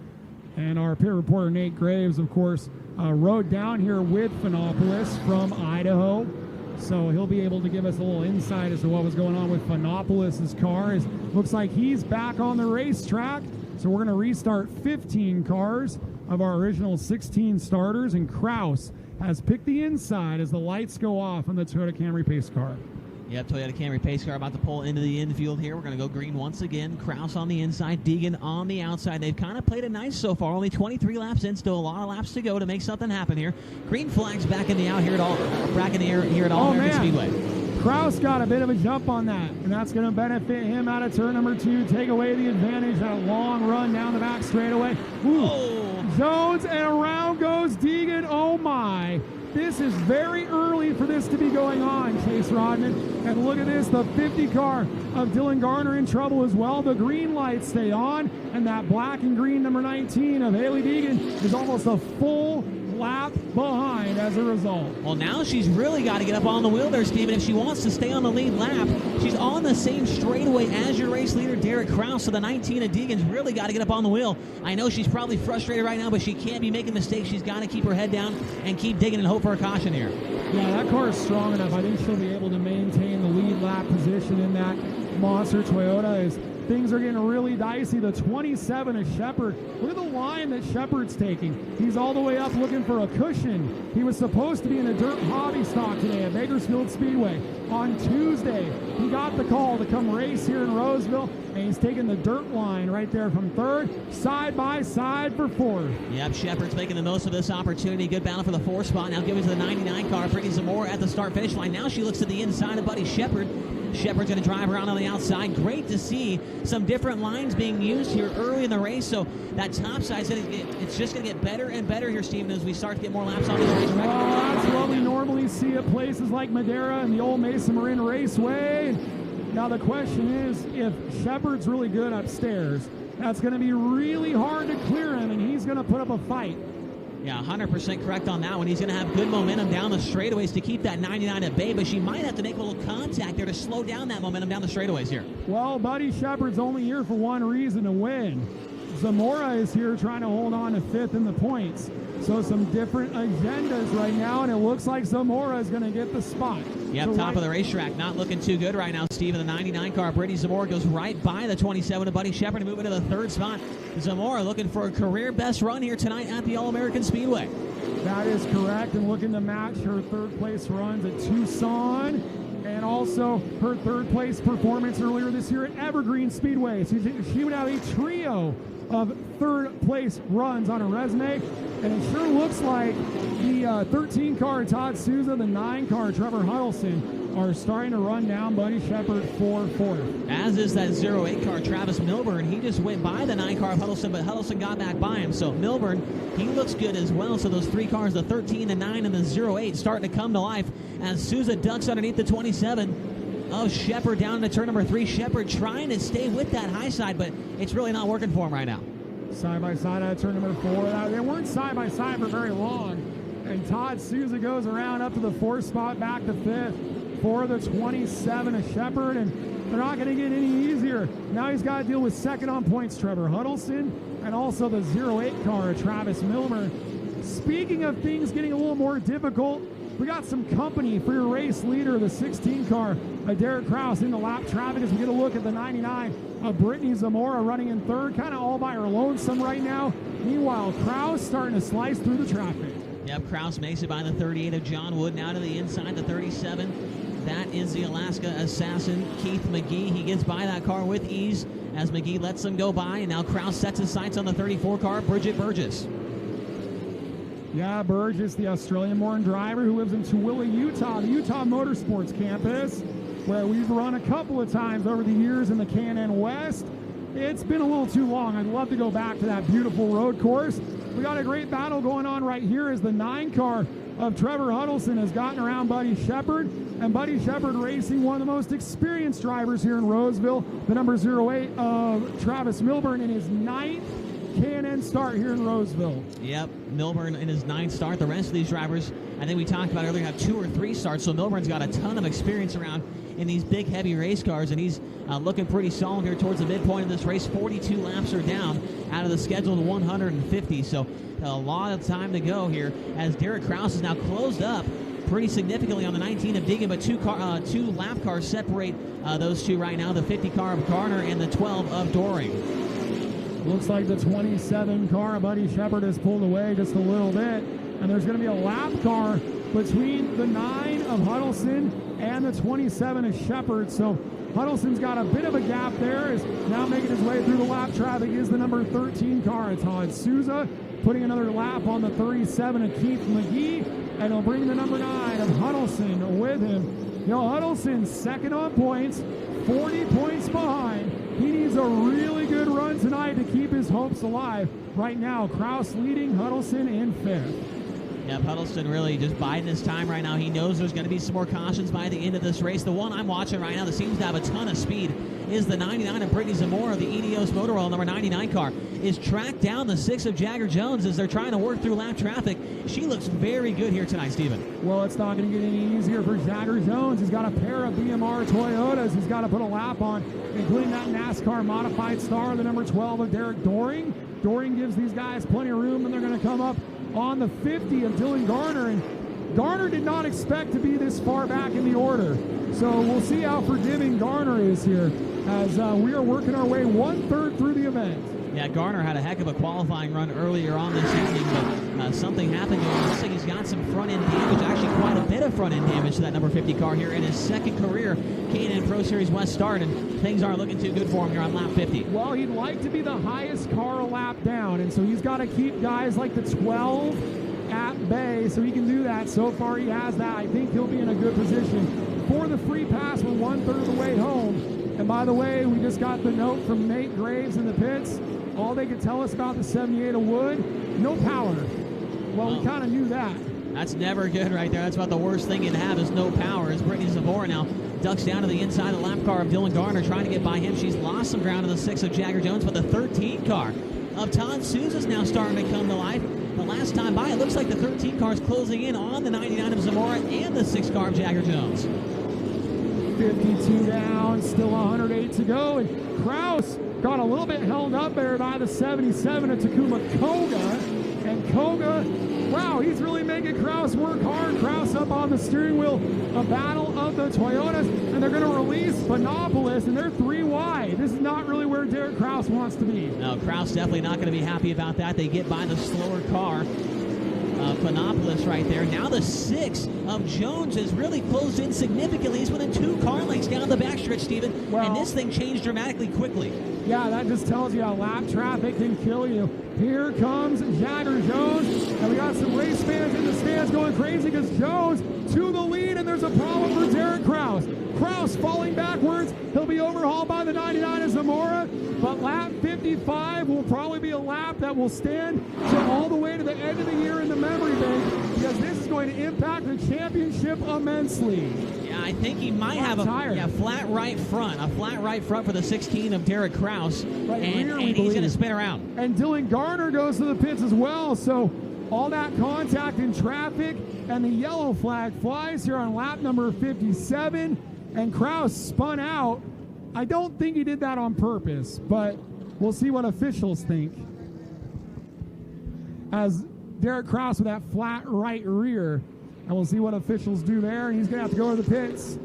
And our pit reporter Nate Graves, of course, rode down here with Phenopolis from Idaho, so he'll be able to give us a little insight as to what was going on with Phenopolis' car. Looks like he's back on the racetrack, so we're going to restart 15 cars of our original 16 starters, and Krause has picked the inside as the lights go off on the Toyota Camry pace car. Yep, Toyota Camry pace car about to pull into the infield here. We're going to go green once again. Krause on the inside, Deacon on the outside. They've kind of played it nice so far. Only 23 laps in, still a lot of laps to go to make something happen here. Green flags back in the out here at all, back in the air here at All American Speedway. Krause got a bit of a jump on that, and that's going to benefit him out of turn number 2. Take away the advantage, that long run down the back straightaway. Jones, and around goes Deacon. Oh my. This is very early for this to be going on, Chase Rodman. And look at this, the 50 car of Dylan Gardner in trouble as well. The green lights stay on, and that black and green number 19 of Hailey Deacon is almost a full lap behind as a result. Well, now she's really got to get up on the wheel there, Steven. If she wants to stay on the lead lap, she's on the same straightaway as your race leader, Derrick Krause. So the 19 of Deacon's really got to get up on the wheel. I know she's probably frustrated right now, but she can't be making mistakes. She's got to keep her head down and keep digging and hope for a caution here. Yeah, that car is strong enough. I think she'll be able to maintain the lead lap position in that monster Toyota as things are getting really dicey. The 27 of Shepard. Look at the line that Shepard's taking. He's all the way up looking for a cushion. He was supposed to be in a dirt hobby stock today at Bakersfield Speedway. On Tuesday, he got the call to come race here in Roseville, and he's taking the dirt line right there from third, side by side for fourth. Yep, Shepard's making the most of this opportunity. Good battle for the fourth spot. Now giving to the 99 car, Brittany Zamora at the start-finish line. Now she looks to the inside of Buddy Shepard. Shepard's going to drive around on the outside. Great to see some different lines being used here early in the race. So that top side, it's just going to get better and better here, Steven, as we start to get more laps on this racetrack. Well, that's what we normally see at places like Madera and the old Mesa Marin Raceway. Now the question is, if Shepard's really good upstairs, that's going to be really hard to clear him, and he's going to put up a fight. Yeah, 100% correct on that one. He's going to have good momentum down the straightaways to keep that 99 at bay, but she might have to make a little contact there to slow down that momentum down the straightaways here. Well, Buddy Shepard's only here for one reason, to win. Zamora is here trying to hold on to fifth in the points. So some different agendas right now, and it looks like Zamora is going to get the spot. Yep, so top of the racetrack. Not looking too good right now, Steven. The 99 car, Brittany Zamora, goes right by the 27 of Buddy Shepard to move into the third spot. Zamora looking for a career best run here tonight at the All-American Speedway. That is correct, and looking to match her third place runs at Tucson, and also her third place performance earlier this year at Evergreen Speedway. So she would have a trio of third place runs on her resume, and it sure looks like the 13 car Todd Souza, the 9 car Trevor Huddleston are starting to run down Buddy Shepard for fourth. As is that 08 car Travis Milburn. He just went by the 9 car of Huddleston, but Huddleston got back by him. So Milburn, he looks good as well. So those 3 cars, the 13, the 9, and the 08, starting to come to life as Souza ducks underneath the 27 of Shepard down into turn number 3. Shepard trying to stay with that high side, but it's really not working for him right now. Side by side at turn number 4. They weren't side by side for very long. And Todd Souza goes around up to the 4th spot, back to 5th for the 27 of Shepard. And they're not going to get any easier. Now he's got to deal with second on points, Trevor Huddleston, and also the 08 car, Travis Milburn. Speaking of things getting a little more difficult, we got some company for your race leader, the 16 car, Derrick Krause, in the lap traffic as we get a look at the 99 of Brittany Zamora running in third, kind of all by her lonesome right now. Meanwhile, Krause starting to slice through the traffic. Yep, Krause makes it by the 38 of John Wood, now to the inside, the 37. That is the Alaska Assassin, Keith McGee. He gets by that car with ease as McGee lets him go by, and now Krause sets his sights on the 34 car, Bridget Burgess. Yeah, Burgess, the Australian-born driver who lives in Tooele, Utah, the Utah Motorsports Campus, where we've run a couple of times over the years in the Can-Am West. It's been a little too long. I'd love to go back to that beautiful road course. We got a great battle going on right here as the 9 car of Trevor Huddleston has gotten around Buddy Shepard, and Buddy Shepard racing one of the most experienced drivers here in Roseville, the number 08 of Travis Milburn in his 9th Can-Am start here in Roseville. Yep, Milburn in his 9th start. The rest of these drivers, I think we talked about earlier, have 2 or 3 starts, so Milburn's got a ton of experience around in these big, heavy race cars, and he's looking pretty solid here towards the midpoint of this race. 42 laps are down out of the scheduled 150, so a lot of time to go here as Derrick Krause is now closed up pretty significantly on the 19 of Deacon, but 2 lap cars separate those two right now, the 50 car of Gardner and the 12 of Doring. Looks like the 27 car of Buddy Shepard has pulled away just a little bit, and there's going to be a lap car between the 9 of Huddleston and the 27 of Shepard. So Huddleston's got a bit of a gap there. Is now making his way through the lap traffic is the number 13 car, Todd Souza, putting another lap on the 37 of Keith McGee, and he'll bring the number 9 of Huddleston with him. You know, Huddleston's second on points, 40 points behind. He needs a really good run tonight to keep his hopes alive. Right now, Krause leading, Huddleston in 5th. Yeah, Puddleston really just biding his time right now. He knows there's going to be some more cautions by the end of this race. The one I'm watching right now that seems to have a ton of speed is the 99 of Brittany Zamora, the EDO's Motor Oil number 99 car, is tracked down the 6 of Jagger Jones as they're trying to work through lap traffic. She looks very good here tonight, Steven. Well, it's not going to get any easier for Jagger Jones. He's got a pair of BMR Toyotas he's got to put a lap on, including that NASCAR modified star, the number 12 of Derrick Doring. Doring gives these guys plenty of room, and they're going to come up on the 50 of Dylan Gardner. And Gardner did not expect to be this far back in the order. So we'll see how forgiving Gardner is here as we are working our way 1/3 through the event. Yeah, Gardner had a heck of a qualifying run earlier on this evening, but something happened to him. Looks like he's got some front-end damage, actually quite a bit of front-end damage to that number 50 car here in his second career K&N Pro Series West start, and things aren't looking too good for him here on lap 50. Well, he'd like to be the highest car a lap down, and so he's got to keep guys like the 12 at bay so he can do that. So far he has that. I think he'll be in a good position for the free pass. We're 1/3 of the way home. And by the way, we just got the note from Nate Graves in the pits. All they could tell us about the 78 of Wood, no power. Well, we kind of knew that. That's never good right there. That's about the worst thing you'd have is no power. As Brittany Zamora now ducks down to the inside of the lap car of Dylan Gardner, trying to get by him. She's lost some ground in the 6 of Jagger Jones, but the 13 car of Todd Souza's now starting to come to life. The last time by, it looks like the 13 car is closing in on the 99 of Zamora and the 6 car of Jagger Jones. 52 down, still 108 to go, and Krause got a little bit held up there by the 77 of Takuma Koga, and Koga, wow, he's really making Krause work hard. Krause up on the steering wheel, a battle of the Toyotas, and they're going to release Phenopolis, and they're 3 wide. This is not really where Derrick Krause wants to be. No, Krause definitely not going to be happy about that. They get by the slower car. Phenopolis right there. Now the 6 of Jones has really closed in significantly. He's within 2 car lengths down the backstretch, Steven, and this thing changed dramatically quickly. Yeah, that just tells you how lap traffic can kill you. Here comes Jagger Jones, and we got some race fans in the stands going crazy because Jones to the lead, and there's a problem for Derrick Krause. Krause falling backwards. He'll be overhauled by the 99 of Zamora, but lap 55 will probably be a lap that will stand to all the way to the end of the year in the memory bank because this is going to impact the championship immensely. Yeah, I think he might have a flat right front for the 16 of Derrick Krause, and he's going to spin around. And Dylan Gardner goes to the pits as well, so all that contact in traffic, and the yellow flag flies here on lap number 57, and Krause spun out. I don't think he did that on purpose, but we'll see what officials think. As Derrick Krause with that flat right rear, and we'll see what officials do there, and he's going to have to go to the pits.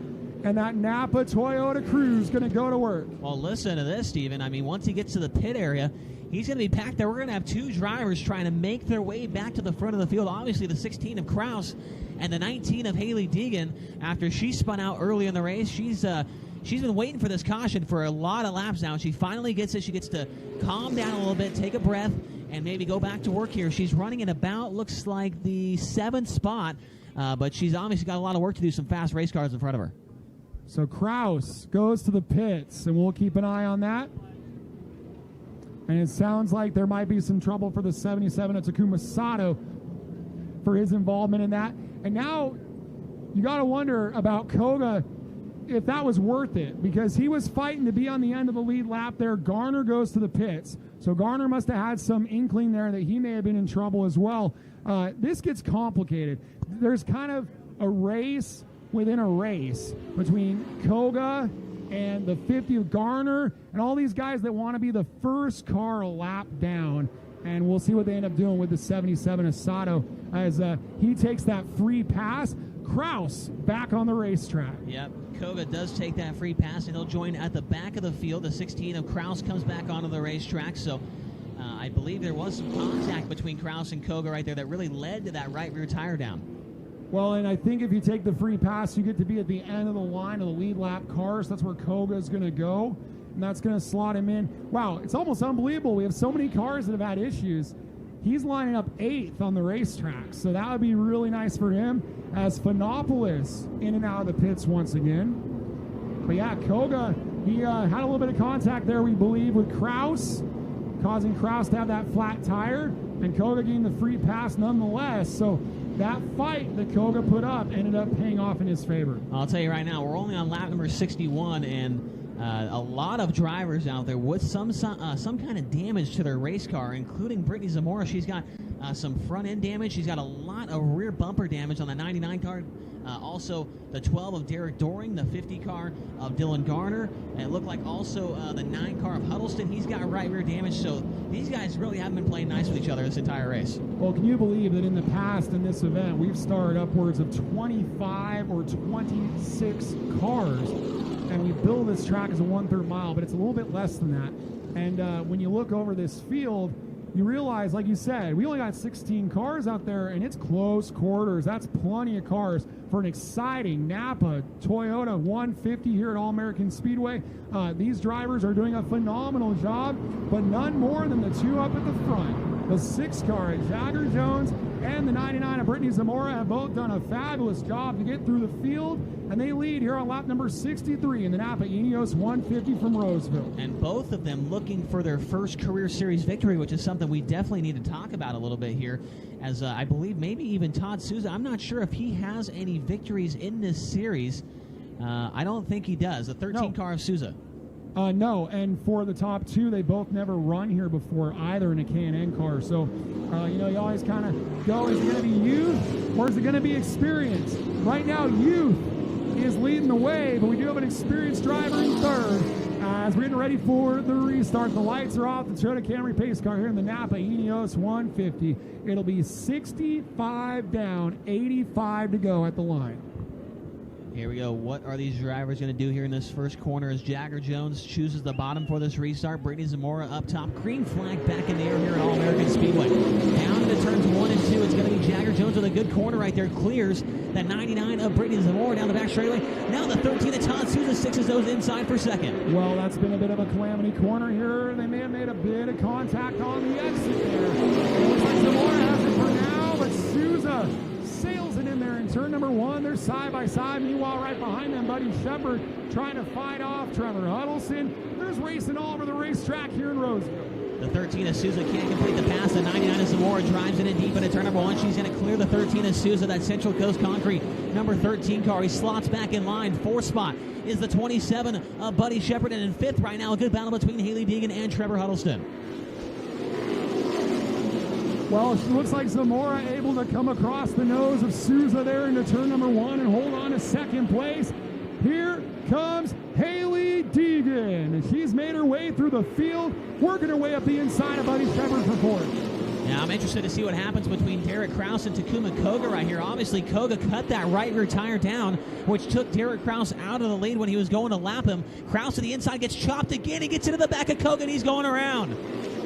And that Napa Toyota Cruz going to go to work. Well, listen to this, Steven. I mean, once he gets to the pit area, he's going to be packed there. We're going to have 2 drivers trying to make their way back to the front of the field. Obviously, the 16 of Krause and the 19 of Hailey Deacon. After she spun out early in the race, she's been waiting for this caution for a lot of laps now, and she finally gets it. She gets to calm down a little bit, take a breath, and maybe go back to work here. She's running at about, looks like the 7th spot, but she's obviously got a lot of work to do, some fast race cars in front of her. So Krause goes to the pits, and we'll keep an eye on that. And it sounds like there might be some trouble for the 77 of Takuma Sato for his involvement in that. And now you got to wonder about Koga, if that was worth it, because he was fighting to be on the end of the lead lap there. Garner goes to the pits. So Garner must have had some inkling there that he may have been in trouble as well. This gets complicated. There's kind of a race within a race between Koga and the 50 of Garner and all these guys that want to be the first car a lap down. And we'll see what they end up doing with the 77 of Sato as he takes that free pass. Krause back on the racetrack. Yep, Koga does take that free pass, and he'll join at the back of the field. The 16 of Krause comes back onto the racetrack, so I believe there was some contact between Krause and Koga right there that really led to that right rear tire down. Well, and I think if you take the free pass, you get to be at the end of the line of the lead lap cars. That's where Koga is going to go, and that's going to slot him in. Wow, it's almost unbelievable. We have so many cars that have had issues. He's lining up 8th on the racetrack, so that would be really nice for him as Phenopolis in and out of the pits once again. But yeah, Koga, he had a little bit of contact there, we believe, with Krause, causing Krause to have that flat tire, and Koga getting the free pass nonetheless. So that fight that Koga put up ended up paying off in his favor. I'll tell you right now, we're only on lap number 61, and a lot of drivers out there with some kind of damage to their race car, including Brittany Zamora. She's got some front end damage. She's got a lot of rear bumper damage on the 99 car. Also, the 12 of Derrick Doring, the 50 car of Dylan Gardner, and it looked like also the 9 car of Huddleston. He's got right rear damage, so these guys really haven't been playing nice with each other this entire race. Well, can you believe that in the past in this event, we've started upwards of 25 or 26 cars, and we build this track as a 1/3 mile, but it's a little bit less than that. And when you look over this field, you realize, like you said, we only got 16 cars out there, and it's close quarters. That's plenty of cars for an exciting Napa Toyota 150 here at All-American Speedway. These drivers are doing a phenomenal job, but none more than the 2 up at the front. The 6 car at Jagger Jones and the 99 of Brittany Zamora have both done a fabulous job to get through the field, and they lead here on lap number 63 in the Napa Ineos 150 from Roseville. And both of them looking for their first career series victory, which is something we definitely need to talk about a little bit here, as I believe maybe even Todd Souza, I'm not sure if he has any victories in this series. I don't think he does. The 13 car of Souza. No, and for the top 2, they both never run here before either in a K&N car. So, you always kind of go, is it going to be youth or is it going to be experience? Right now, youth is leading the way, but we do have an experienced driver in third. As we're getting ready for the restart, the lights are off. The Toyota Camry pace car here in the Napa Ineos 150. It'll be 65 down, 85 to go at the line. Here we go. What are these drivers going to do here in this first corner as Jagger Jones chooses the bottom for this restart? Brittany Zamora up top. Green flag back in the air here at All-American Speedway. Down into turns 1 and 2. It's going to be Jagger Jones with a good corner right there. Clears that 99 of Brittany Zamora down the back straightaway. Now the 13 of Todd Souza sixes those inside for second. Well, that's been a bit of a calamity corner here. They may have made a bit of contact on the exit there. It looks like Zamora has it for now, but Souza sails it in there in turn number 1. They're side by side. Meanwhile, right behind them, Buddy Shepard trying to fight off Trevor Huddleston. There's racing all over the racetrack here in Roseville. The 13 of Souza can't complete the pass. The 99 of Zamora drives it in deep into turn number 1. She's going to clear the 13 of Souza, that Central Coast Concrete number 13 car. He slots back in line. 4th spot is the 27 of Buddy Shepard. And in 5th right now, a good battle between Hailey Deacon and Trevor Huddleston. Well, it looks like Zamora able to come across the nose of Souza there into turn number 1 and hold on to second place. Here comes Hailey Deacon. She's made her way through the field, working her way up the inside of Buddy Shepard for 4th. Now I'm interested to see what happens between Derrick Krause and Takuma Koga right here. Obviously, Koga cut that right rear tire down, which took Derrick Krause out of the lead when he was going to lap him. Krause to the inside gets chopped again. He gets into the back of Koga, and he's going around.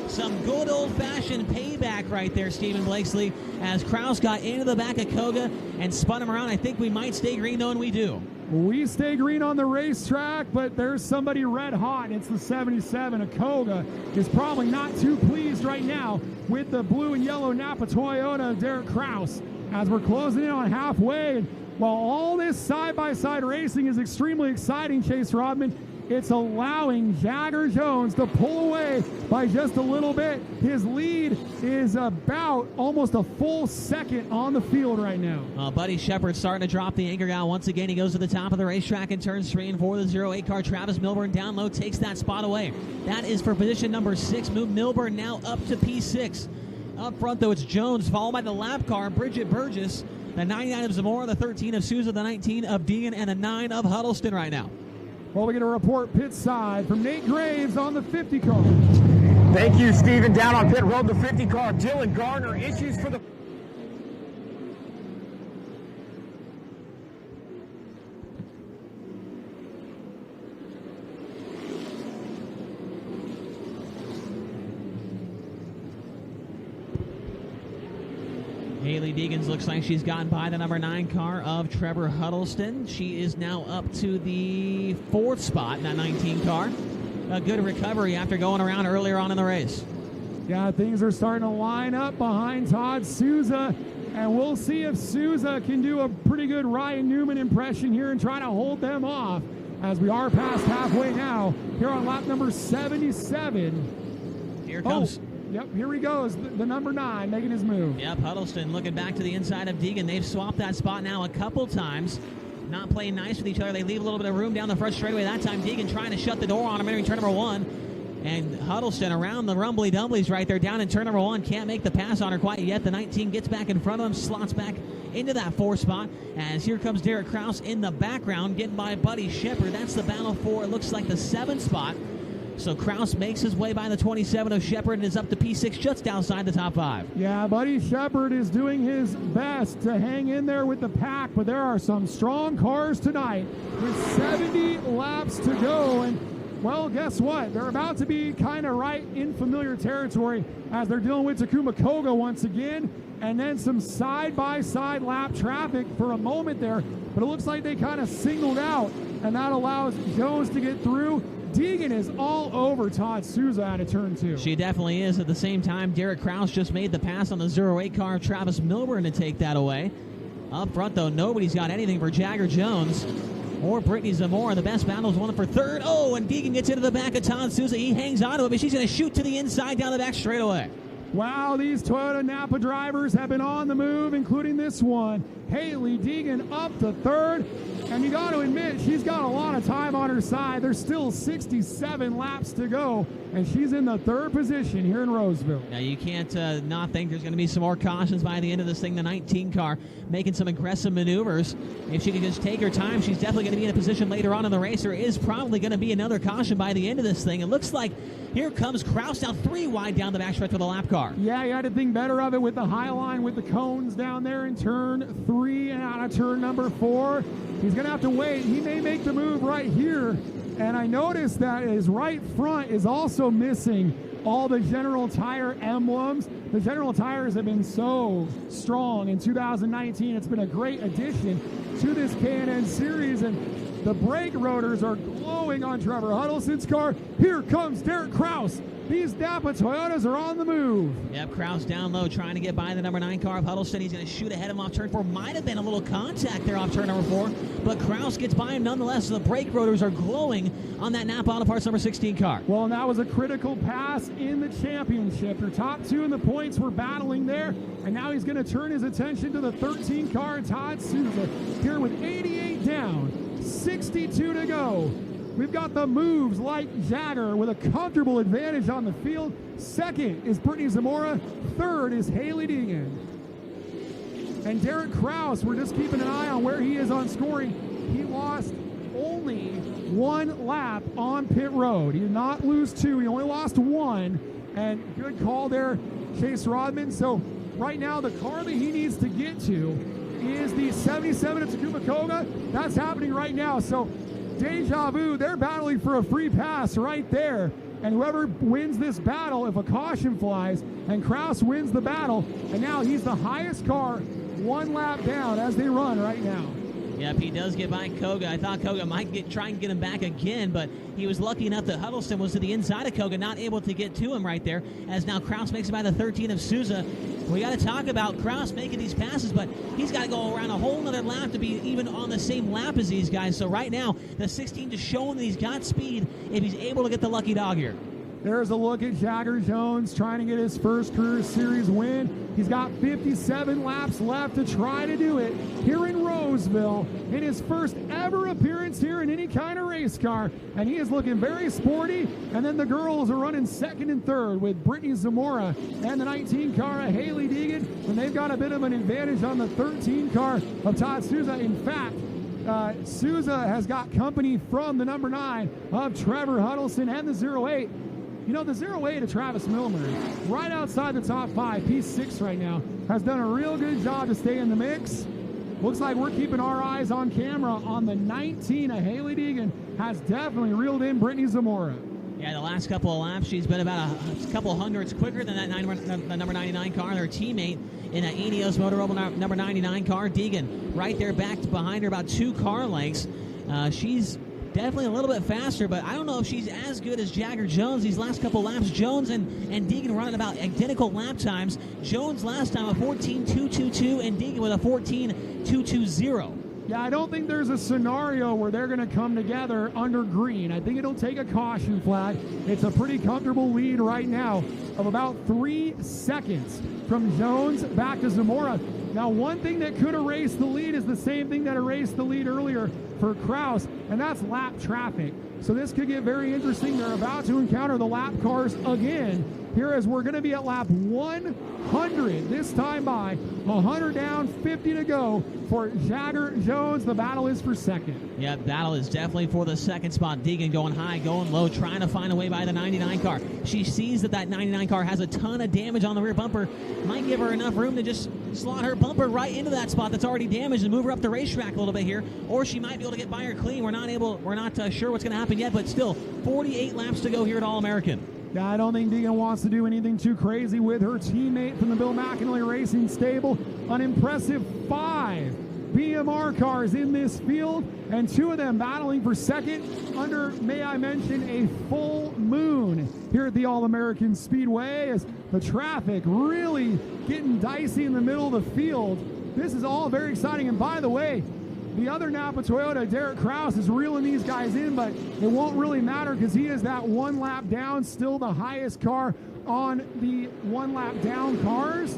Some good old-fashioned payback right there, Stephen Blakesley, as Krause got into the back of Koga and spun him around. I think we might stay green, though, and we do. We stay green on the racetrack, but there's somebody red hot, and it's the 77 of Koga. Is probably not too pleased right now with the blue and yellow Napa Toyota Derrick Krause. As we're closing in on halfway, and while all this side-by-side racing is extremely exciting, Chase Rodman, it's allowing Jagger Jones to pull away by just a little bit. His lead is about almost a full second on the field right now. Buddy Shepard starting to drop the anchor guy once again. He goes to the top of the racetrack in turns 3 and 4. The 08 car, Travis Milburn, down low, takes that spot away. That is for position number 6. Move Milburn now up to P6. Up front, though, it's Jones, followed by the lap car, Bridget Burgess. The 99 of Zamora, the 13 of Souza, the 19 of Deegan, and the 9 of Huddleston right now. Well, we get a report pit side from Nate Graves on the 50 car. Thank you, Stephen. Down on pit road, the 50 car, Dylan Gardner, issues for the... Hailey Deacon looks like she's gotten by the number 9 car of Trevor Huddleston. She is now up to the 4th spot in that 19 car. A good recovery after going around earlier on in the race. Yeah, things are starting to line up behind Todd Souza, and we'll see if Souza can do a pretty good Ryan Newman impression here and try to hold them off as we are past halfway now here on lap number 77. Here comes Yep, here he goes, the number 9 making his move. Yep, Huddleston looking back to the inside of Deacon. They've swapped that spot now a couple times. Not playing nice with each other. They leave a little bit of room down the front straightaway. That time Deacon trying to shut the door on him entering turn number 1. And Huddleston around the rumbly dumblies right there down in turn number 1. Can't make the pass on her quite yet. The 19 gets back in front of him, slots back into that 4 spot. As here comes Derrick Krause in the background, getting by Buddy Shepard. That's the battle for, it looks like, the 7 spot. So Krause makes his way by the 27 of Shepard and is up to P6 just outside the top 5. Yeah, Buddy Shepard is doing his best to hang in there with the pack, but there are some strong cars tonight with 70 laps to go. And, well, guess what? They're about to be kind of right in familiar territory as they're dealing with Takuma Koga once again, and then some side-by-side lap traffic for a moment there. But it looks like they kind of singled out, and that allows Jones to get through. Deacon is all over Todd Souza out of turn 2. She definitely is. At the same time, Derrick Krause just made the pass on the 08 car of Travis Milburn to take that away. Up front, though, nobody's got anything for Jagger Jones or Brittany Zamora. The best battle is one for 3rd. Oh, and Deacon gets into the back of Todd Souza. He hangs on to it, but she's going to shoot to the inside down the back straightaway. Wow, these Toyota Napa drivers have been on the move, including this one. Hailey Deacon up to 3rd. And you got to admit, she's got a lot of time on her side. There's still 67 laps to go, and she's in the 3rd position here in Roseville. Now, you can't not think there's going to be some more cautions by the end of this thing. The 19 car making some aggressive maneuvers. If she can just take her time, she's definitely going to be in a position later on in the race. There is probably going to be another caution by the end of this thing. It looks like here comes Krause now 3 wide down the backstretch with the lap car. Yeah, you had to think better of it with the high line with the cones down there in turn 3 and out of turn number 4. He's going to have to wait. He may make the move right here. And I noticed that his right front is also missing all the General Tire emblems. The General Tires have been so strong in 2019. It's been a great addition to this K&N series. And the brake rotors are glowing on Trevor Huddleston's car. Here comes Derrick Krause. These Napa Toyotas are on the move. Yep, Krause down low trying to get by the number 9 car of Huddleston. He's going to shoot ahead of him off turn 4. Might have been a little contact there off turn number 4, but Krause gets by him nonetheless. The brake rotors are glowing on that Napa Auto Parts number 16 car. Well, and that was a critical pass in the championship. Your top 2 in the points were battling there, and now he's going to turn his attention to the 13 car, Todd Souza, here with 88 down, 62 to go. We've got the moves like Jagger with a comfortable advantage on the field. 2nd is Brittany Zamora. 3rd is Hailey Deacon. And Derrick Krause, we're just keeping an eye on where he is on scoring. He lost only 1 lap on pit road. He did not lose 2. He only lost 1. And good call there, Chase Rodman. So right now the car that he needs to get to is the 77 of Takuma Koga. That's happening right now. So deja vu, they're battling for a free pass right there. And whoever wins this battle, if a caution flies, and Krause wins the battle, and now he's the highest car 1 lap down as they run right now. Yep, he does get by Koga. I thought Koga might try and get him back again, but he was lucky enough that Huddleston was to the inside of Koga, not able to get to him right there, as now Krause makes it by the 13 of Souza. We got to talk about Krause making these passes, but he's got to go around a whole nother lap to be even on the same lap as these guys. So right now, the 16 just showing that he's got speed if he's able to get the lucky dog here. There's a look at Jagger Jones trying to get his first career series win. He's got 57 laps left to try to do it here in Roseville in his first ever appearance here in any kind of race car. And he is looking very sporty. And then the girls are running 2nd and 3rd with Brittany Zamora and the 19 car of Hailey Deacon. And they've got a bit of an advantage on the 13 car of Todd Souza. In fact, Souza has got company from the number 9 of Trevor Huddleston and the 08. You know, the 08 of Travis Milburn, right outside the top 5, P6 right now, has done a real good job to stay in the mix. Looks like we're keeping our eyes on camera on the 19 of Hailey Deacon, has definitely reeled in Brittany Zamora. Yeah, the last couple of laps, she's been about a couple hundredths quicker than that number 99 car, and her teammate in that Ineos Motorola number 99 car, Deacon, right there back behind her about 2 car lengths. She's definitely a little bit faster, but I don't know if she's as good as Jagger Jones these last couple laps. Jones and Deacon running about identical lap times. Jones last time a 14.222 and Deacon with a 14.220. Yeah, I don't think there's a scenario where they're going to come together under green. I think it'll take a caution flag. It's a pretty comfortable lead right now of about 3 seconds from Jones back to Zamora. Now, one thing that could erase the lead is the same thing that erased the lead earlier for Krause, and that's lap traffic. So this could get very interesting. They're about to encounter the lap cars again here as we're going to be at lap 100, this time by 100 down, 50 to go for Jagger Jones. The battle is for second. Yeah, battle is definitely for the second spot. Deacon going high, going low, trying to find a way by the 99 car. She sees that 99 car has a ton of damage on the rear bumper. Might give her enough room to just slot her bumper right into that spot that's already damaged and move her up the racetrack a little bit here. Or she might be able to get by her clean. We're not sure what's going to happen yet, but still 48 laps to go here at All-American. Yeah, I don't think Deacon wants to do anything too crazy with her teammate from the Bill McAnally Racing stable. An impressive 5 BMR cars in this field, and 2 of them battling for second under, may I mention, a full moon here at the All-American Speedway as the traffic really getting dicey in the middle of the field. This is all very exciting, and by the way, the other Napa Toyota, Derrick Krause, is reeling these guys in, but it won't really matter because he is that 1 lap down, still the highest car on the 1 lap down cars.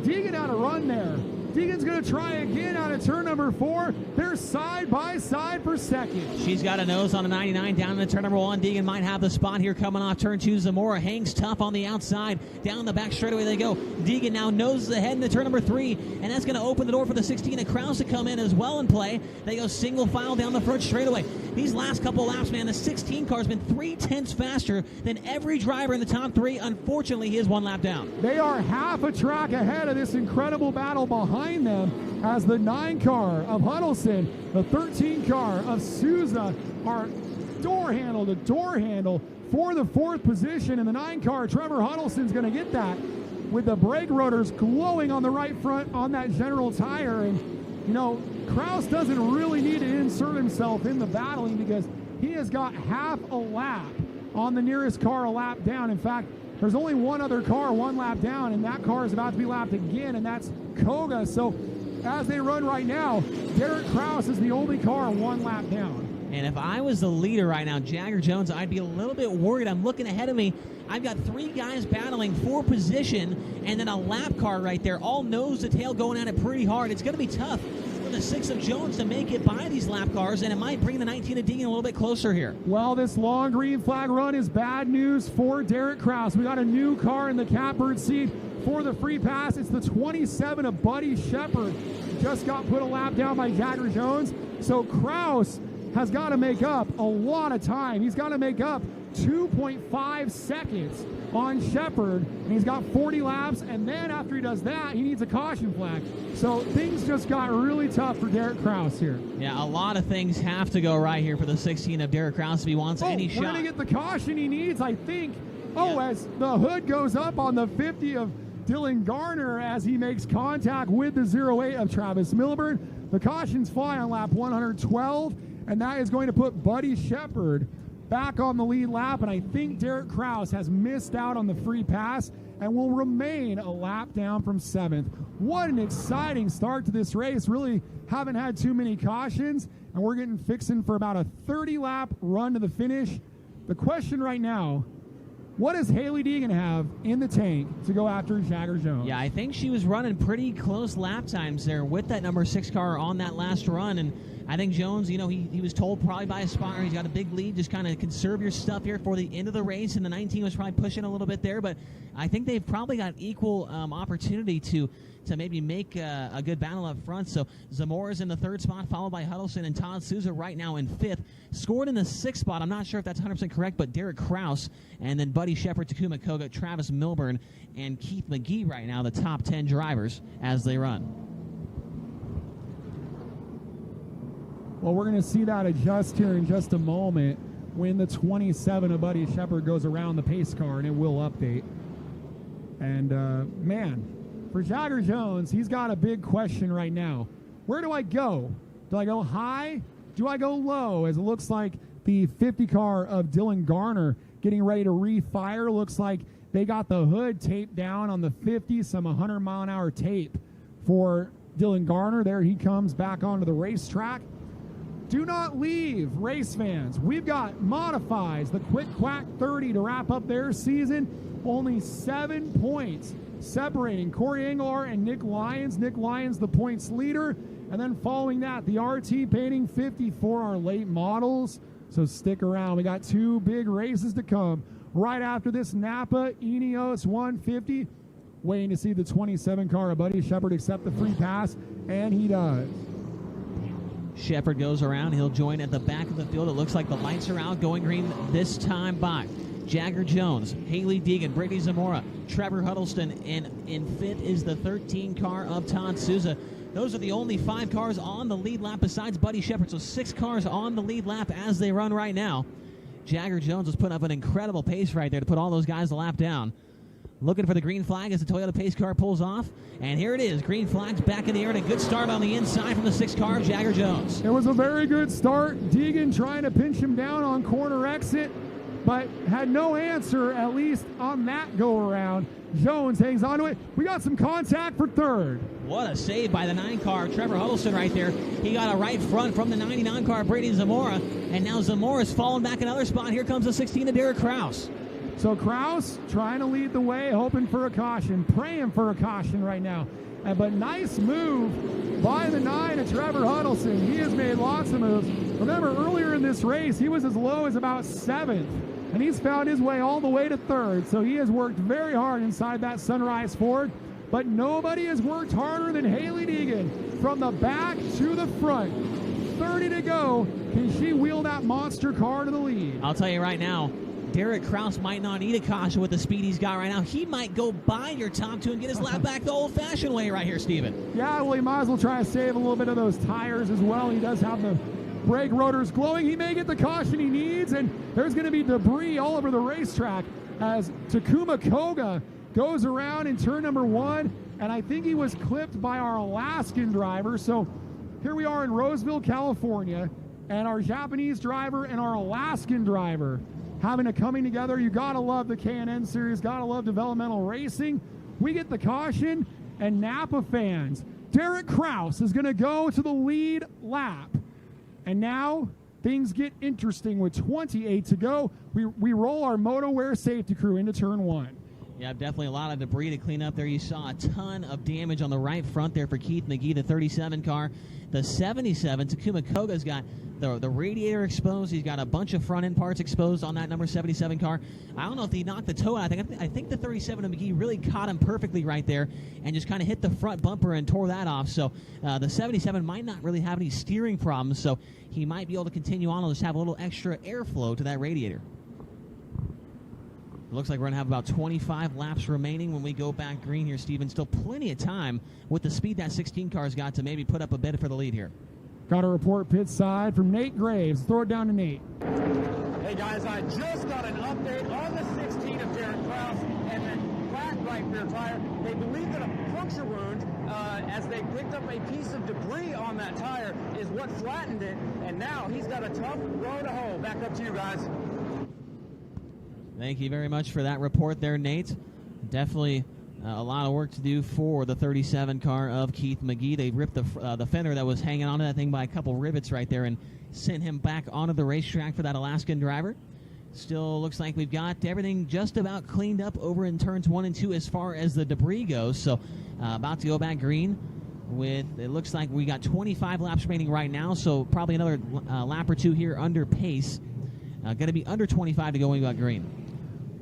Deacon out of run there. Deacon's going to try again out of turn number 4. They're side by side for second. She's got a nose on a 99 down into turn number 1. Deacon might have the spot here coming off turn 2. Zamora hangs tough on the outside. Down the back straightaway they go. Deacon now noses ahead into turn number 3, and that's going to open the door for the 16 and Krause to come in as well and play. They go single file down the front straightaway. These last couple laps, man, the 16 car's been 3/10 faster than every driver in the top 3. Unfortunately, he is 1 lap down. They are half a track ahead of this incredible battle behind them as the 9 car of Huddleston, the 13 car of Souza are door handle to door handle for the 4th position, and the 9 car, Trevor Huddleston's going to get that with the brake rotors glowing on the right front on that General tire. And, you know, Krause doesn't really need to insert himself in the battling because he has got half a lap on the nearest car a lap down. In fact, there's only one other car 1 lap down, and that car is about to be lapped again, and that's Koga. So as they run right now, Derrick Krause is the only car 1 lap down. And if I was the leader right now, Jagger Jones, I'd be a little bit worried. I'm looking ahead of me. I've got 3 guys battling for position, and then a lap car right there, all nose to tail going at it pretty hard. It's going to be tough for the 6 of Jones to make it by these lap cars, and it might bring the 19 of Deacon a little bit closer here. Well, this long green flag run is bad news for Derrick Krause. We got a new car in the catbird seat for the free pass. It's the 27 of Buddy Shepard. Just got put a lap down by Jagger Jones. So Krause has got to make up a lot of time. He's got to make up 2.5 seconds on Shepard, and he's got 40 laps, and then after he does that, he needs a caution flag. So things just got really tough for Derrick Krause here. Yeah, a lot of things have to go right here for the 16 of Derrick Krause if he wants any shot. We're going to get the caution he needs, I think. As the hood goes up on the 50 of Dylan Gardner as he makes contact with the 08 of Travis Milburn. The cautions fly on lap 112, and that is going to put Buddy Shepard back on the lead lap, and I think Derrick Krause has missed out on the free pass and will remain a lap down from 7th. What an exciting start to this race. Really haven't had too many cautions, and we're getting fixing for about a 30-lap run to the finish. The question right now, what does Hailey Deacon have in the tank to go after Jagger Jones? Yeah, I think she was running pretty close lap times there with that number 6 car on that last run, and I think Jones, you know, he was told probably by a spotter, he's got a big lead, just kind of conserve your stuff here for the end of the race, and the 19 was probably pushing a little bit there, but I think they've probably got equal opportunity to maybe make a good battle up front. So Zamora's in the 3rd spot, followed by Huddleston, and Todd Souza right now in 5th. Scored in the 6th spot, I'm not sure if that's 100% correct, but Derrick Krause, and then Buddy Shepard, Takuma Koga, Travis Milburn, and Keith McGee right now, the top 10 drivers as they run. Well, we're going to see that adjust here in just a moment when the 27 of Buddy Shepard goes around the pace car, and it will update. And, man, for Jagger Jones, he's got a big question right now. Where do I go? Do I go high? Do I go low? As it looks like the 50 car of Dylan Gardner getting ready to refire. Looks like they got the hood taped down on the 50, some 100-mile-an-hour tape for Dylan Gardner. There he comes back onto the racetrack. Do not leave, race fans. We've got modifieds, the Quick Quack 30 to wrap up their season. Only 7 points separating Corey Engelar and Nick Lyons. Nick Lyons, the points leader. And then following that, the RT Painting 50 for our late models. So stick around. We got 2 big races to come. Right after this, Napa Ineos 150. Waiting to see the 27 car of Buddy Shepard accept the free pass, and he does. Shepard goes around. He'll join at the back of the field. It looks like the lights are out, going green this time by Jagger Jones, Hailey Deacon, Brittany Zamora, Trevor Huddleston, and in 5th is the 13 car of Todd Souza. Those are the only 5 cars on the lead lap besides Buddy Shepard, so 6 cars on the lead lap as they run right now. Jagger Jones is putting up an incredible pace right there to put all those guys the lap down. Looking for the green flag as the Toyota pace car pulls off. And here it is. Green flag's back in the air, and a good start on the inside from the 6 car of Jagger Jones. It was a very good start. Deegan trying to pinch him down on corner exit, but had no answer, at least on that go-around. Jones hangs onto it. We got some contact for 3rd. What a save by the 9 car, Trevor Huddleston right there. He got a right front from the 99 car, Brady Zamora. And now Zamora's fallen back another spot. Here comes the 16 of Derrick Krause. So Krause trying to lead the way, hoping for a caution, praying for a caution right now. But nice move by the 9 of Trevor Huddleston. He has made lots of moves. Remember, earlier in this race, he was as low as about 7th. And he's found his way all the way to 3rd. So he has worked very hard inside that Sunrise Ford. But nobody has worked harder than Hailey Deacon. From the back to the front. 30 to go. Can she wheel that monster car to the lead? I'll tell you right now, Derrick Krause might not need a caution with the speed he's got right now. He might go by your top 2 and get his lap back the old-fashioned way right here, Steven. Yeah, well, he might as well try to save a little bit of those tires as well. He does have the brake rotors glowing. He may get the caution he needs, and there's going to be debris all over the racetrack as Takuma Koga goes around in turn number 1, and I think he was clipped by our Alaskan driver. So here we are in Roseville, California, and our Japanese driver and our Alaskan driver having a coming together. You gotta love the K&N series, gotta love developmental racing. We get the caution, and Napa fans, Derrick Krause is gonna go to the lead lap. And now things get interesting with 28 to go. We roll our MotoWear safety crew into turn 1. Yeah, definitely a lot of debris to clean up there. You saw a ton of damage on the right front there for Keith McGee, the 37 car. The 77, Takuma Koga's got the radiator exposed. He's got a bunch of front end parts exposed on that number 77 car. I don't know if he knocked the toe out. I think the 37 of McGee really caught him perfectly right there and just kind of hit the front bumper and tore that off. So the 77 might not really have any steering problems, so he might be able to continue on and just have a little extra airflow to that radiator. It looks like we're going to have about 25 laps remaining when we go back green here, Steven. Still plenty of time with the speed that 16 car's got to maybe put up a bid for the lead here. Got a report pit side from Nate Graves. Throw it down to Nate. Hey guys, I just got an update on the 16 of Derrick Krause and that black right rear tire. They believe that a puncture wound, as they picked up a piece of debris on that tire, is what flattened it. And now he's got a tough road to hoe. Back up to you guys. Thank you very much for that report there, Nate. Definitely a lot of work to do for the 37 car of Keith McGee. They ripped the fender that was hanging onto that thing by a couple rivets right there and sent him back onto the racetrack for that Alaskan driver. Still looks like we've got everything just about cleaned up over in turns 1 and 2 as far as the debris goes. So about to go back green with, it looks like we got 25 laps remaining right now, so probably another lap or 2 here under pace. Going to be under 25 to go when we got green.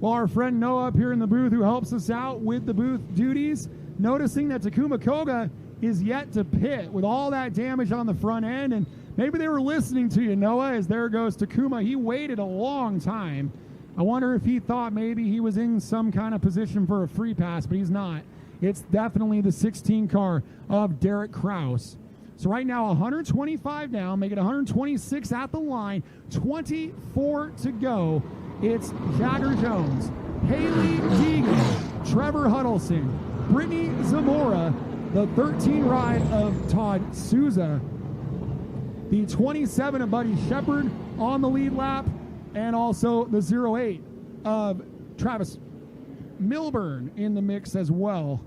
Well, our friend Noah up here in the booth, who helps us out with the booth duties, noticing that Takuma Koga is yet to pit with all that damage on the front end. And maybe they were listening to you, Noah, as there goes Takuma. He waited a long time. I wonder if he thought maybe he was in some kind of position for a free pass, but he's not. It's definitely the 16 car of Derrick Krause. So right now, 125 down, make it 126 at the line, 24 to go. It's Jagger Jones, Hailey Deacon, Trevor Huddleston, Brittany Zamora, the 13 ride of Todd Souza, the 27 of Buddy Shepard on the lead lap, and also the 08 of Travis Milburn in the mix as well.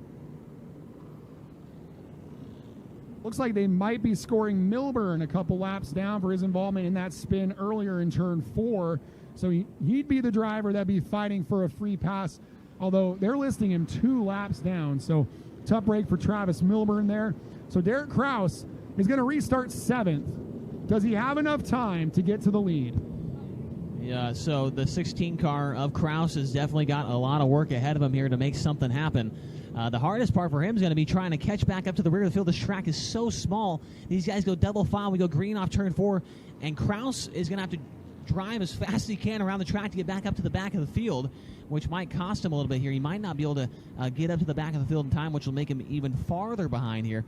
looks like they might be scoring Milburn a couple laps down for his involvement in that spin earlier in turn 4. So he'd be the driver that'd be fighting for a free pass, although they're listing him 2 laps down. So tough break for Travis Milburn there. So Derrick Krause is going to restart 7th. Does he have enough time to get to the lead? Yeah, so the 16 car of Krause has definitely got a lot of work ahead of him here to make something happen. The hardest part for him is going to be trying to catch back up to the rear of the field. This track is so small. These guys go double file. We go green off turn 4, and Krause is going to have to drive as fast as he can around the track to get back up to the back of the field, which might cost him a little bit here. He might not be able to get up to the back of the field in time, which will make him even farther behind here.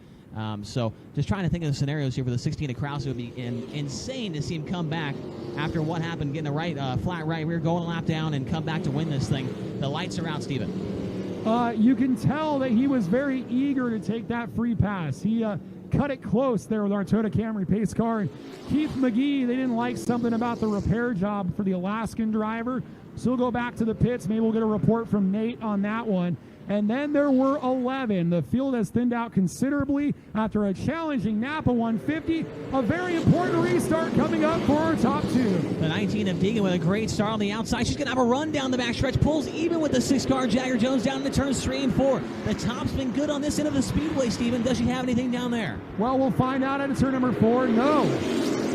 So just trying to think of the scenarios here for the 16 of Krause. It would be insane to see him come back after what happened, getting a flat right rear, going a lap down, and come back to win this thing. The lights are out, Steven. You can tell that he was very eager to take that free pass. He cut it close there with our Toyota Camry pace car. And Keith McGee, they didn't like something about the repair job for the Alaskan driver. So we'll go back to the pits. Maybe we'll get a report from Nate on that one. And then there were 11. The field has thinned out considerably after a challenging Napa 150. A very important restart coming up for our top 2. The 19 of Deacon with a great start on the outside. She's going to have a run down the backstretch. Pulls even with the 6-car Jagger Jones down into turns 3 and 4. The top's been good on this end of the Speedway, Steven. Does she have anything down there? Well, we'll find out at turn number 4. No.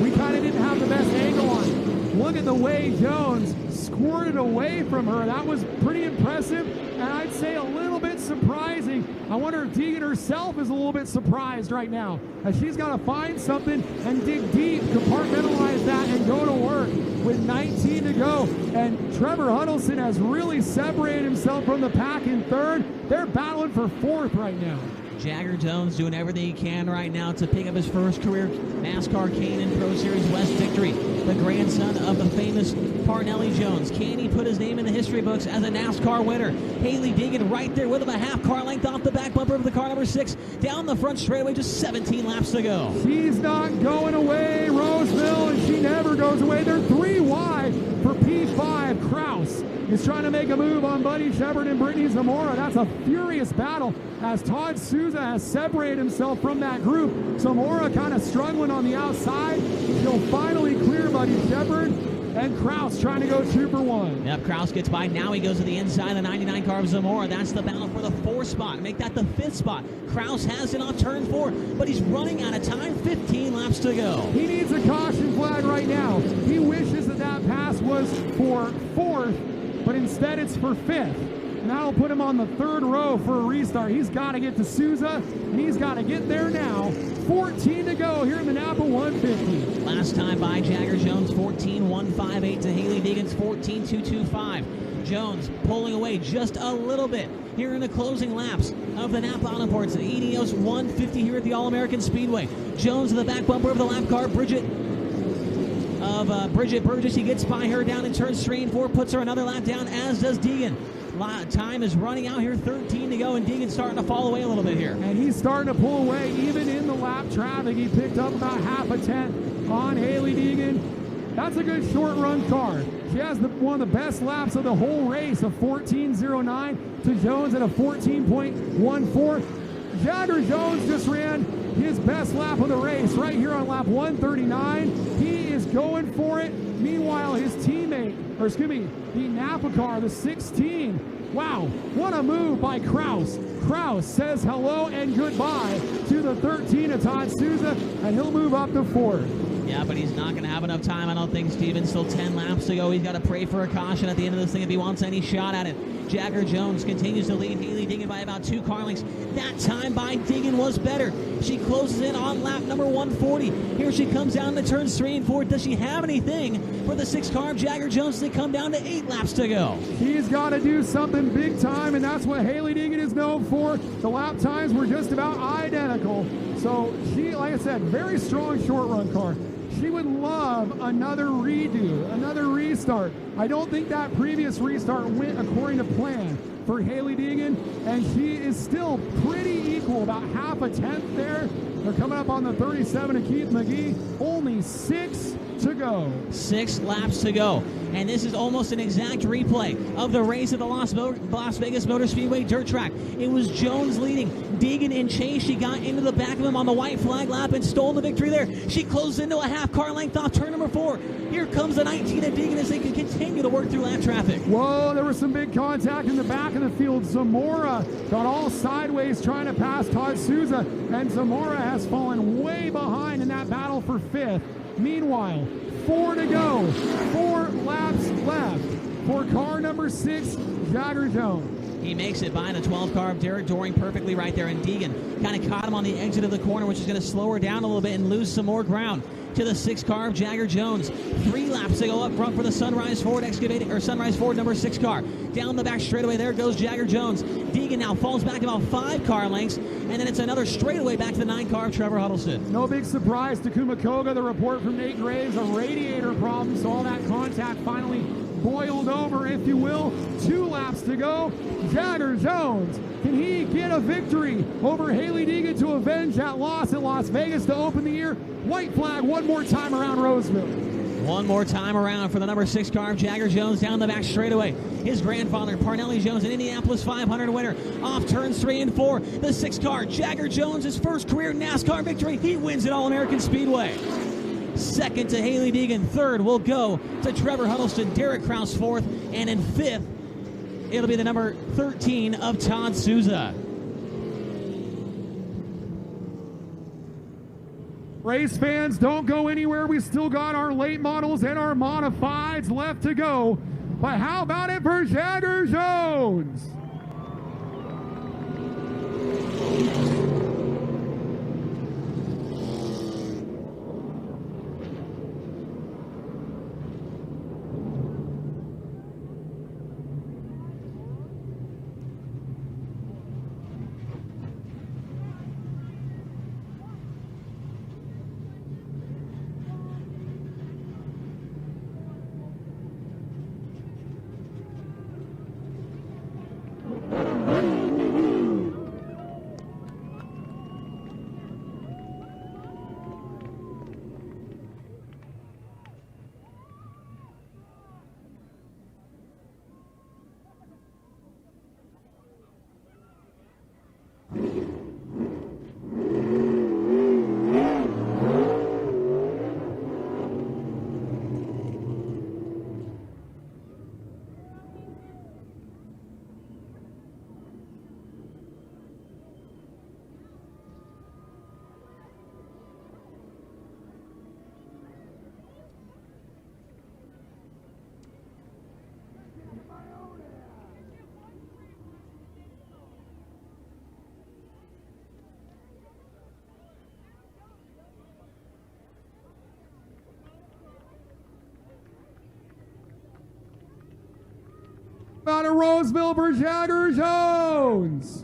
We kind of didn't have the best angle on it. Look at the way Jones squirted away from her. That was pretty impressive, and I'd say a little bit surprising. I wonder if Deacon herself is a little bit surprised right now, as she's got to find something and dig deep, compartmentalize that, and go to work with 19 to go. And Trevor Huddleston has really separated himself from the pack in 3rd. They're battling for 4th right now. Jagger Jones doing everything he can right now to pick up his first career NASCAR K&N Pro Series West victory. The grandson of the famous Parnelli Jones. Can he put his name in the history books as a NASCAR winner? Hailey Deacon right there with him, a half car length off the back bumper of the car number 6. Down the front straightaway, just 17 laps to go. She's not going away, Roseville, and she never goes away. They're 3 wide for P5. Krause is trying to make a move on Buddy Shepard and Brittany Zamora. That's a furious battle as Todd Souza has separated himself from that group. Zamora kind of struggling on the outside. She'll finally clear Buddy Shepard, and Krause trying to go 2 for 1. Yep, Krause gets by. Now he goes to the inside of the 99 car of Zamora. That's the battle for the 4th spot. Make that the 5th spot. Krause has it on turn 4, but he's running out of time. 15 laps to go. He needs a caution flag right now. He wishes that pass was for 4th, but instead it's for 5th. And that'll put him on the 3rd row for a restart. He's got to get to Souza, and he's got to get there now. 14 to go here in the Napa 150. Last time by Jagger Jones, 14.158 to Hailey Deacon's 14.225. Jones pulling away just a little bit here in the closing laps of the Napa Autoports. The EDO's 150 here at the All-American Speedway. Jones in the back bumper of the lap car. Bridget Burgess, he gets by her down in turns 3 and 4, puts her another lap down, as does Deacon. Time is running out here, 13 to go, and Deacon's starting to fall away a little bit here. And he's starting to pull away even in the lap traffic. He picked up about half a tenth on Hailey Deacon. That's a good short run car. She has one of the best laps of the whole race, a 14.09 to Jones at a 14.14. Jagger Jones just ran his best lap of the race right here on lap 139. He is going for it. Meanwhile, his teammate, the Napa car, the 16. Wow, what a move by Krause. Krause says hello and goodbye to the 13 of Todd Souza, and he'll move up to 4th. Yeah, but he's not going to have enough time, I don't think, Steven. Still 10 laps to go. He's got to pray for a caution at the end of this thing if he wants any shot at it. Jagger Jones continues to lead Hailey Deacon by about 2 car lengths. That time by Deacon was better. She closes in on lap number 140. Here she comes down to turns 3 and 4. Does she have anything for the 6 car of Jagger Jones to come down to 8 laps to go? He's got to do something big time, and that's what Hailey Deacon is known for. The lap times were just about identical. So she, like I said, very strong short run car. She would love another redo, another restart. I don't think that previous restart went according to plan for Hailey Deacon, and she is still pretty equal, about half a tenth there. They're coming up on the 37 of Keith McGee. Only 6 to go. 6 laps to go. And this is almost an exact replay of the race at the Las Vegas Motor Speedway dirt track. It was Jones leading, Deacon in chase. She got into the back of him on the white flag lap and stole the victory there. She closed into a half car length off turn number 4. Here comes the 19 of Deacon as they can continue to work through lap traffic. Whoa, there was some big contact in the back of the field. Zamora got all sideways trying to pass Todd Souza, and Zamora has fallen way behind in that battle for 5th. Meanwhile, 4 to go, 4 laps left for car number 6, Jagger Jones. He makes it by the 12 car of Derrick Doring perfectly right there, and Deacon kind of caught him on the exit of the corner, which is going to slow her down a little bit and lose some more ground to the 6 car of Jagger Jones. 3 laps to go up front for the Sunrise Ford Sunrise Ford number 6 car. Down the back straightaway, there goes Jagger Jones. Deacon now falls back about 5 car lengths, and then it's another straightaway back to the 9 car of Trevor Huddleston. No big surprise to Kumakoga. The report from Nate Graves, a radiator problem, so all that contact finally boiled over, if you will. 2 laps to go. Jagger Jones, can he get a victory over Hailey Deacon to avenge that loss at Las Vegas to open the year? White flag one more time around Roseville. One more time around for the number 6 car of Jagger Jones down the back straightaway. His grandfather, Parnelli Jones, an Indianapolis 500 winner. Off turns 3 and 4. The 6 car, Jagger Jones, his first career NASCAR victory. He wins at All-American Speedway. 2nd to Hailey Deacon. 3rd will go to Trevor Huddleston. Derrick Krause 4th. And in 5th, it'll be the number 13 of Todd Souza. Race fans, don't go anywhere. We still got our late models and our modifieds left to go. But how about it for Jagger Jones? Out of Roseville for Jagger Jones.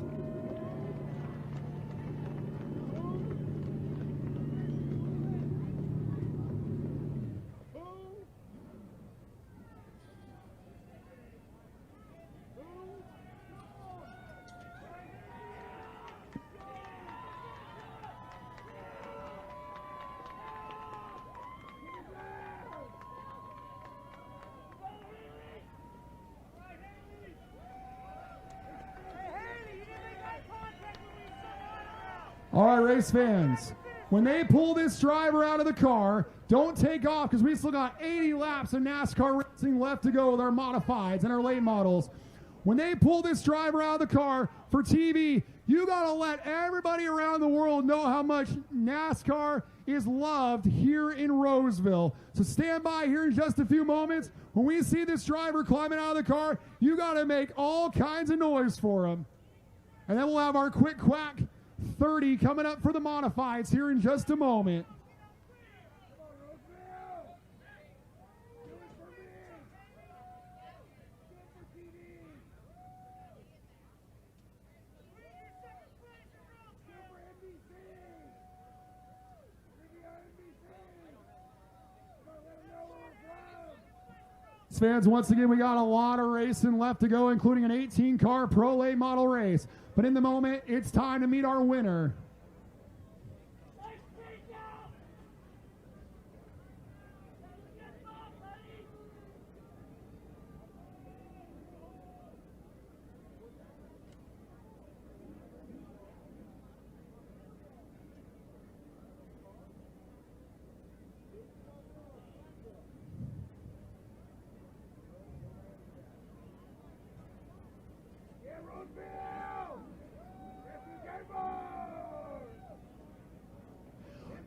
All right, race fans, when they pull this driver out of the car, don't take off because we still got 80 laps of NASCAR racing left to go with our modifieds and our late models. When they pull this driver out of the car for TV, you got to let everybody around the world know how much NASCAR is loved here in Roseville. So stand by here in just a few moments. When we see this driver climbing out of the car, you got to make all kinds of noise for him. And then we'll have our quick quack 30 coming up for the modifieds here in just a moment. Fans, once again, we got a lot of racing left to go, including an 18-car Pro Late Model race. But in the moment, it's time to meet our winner.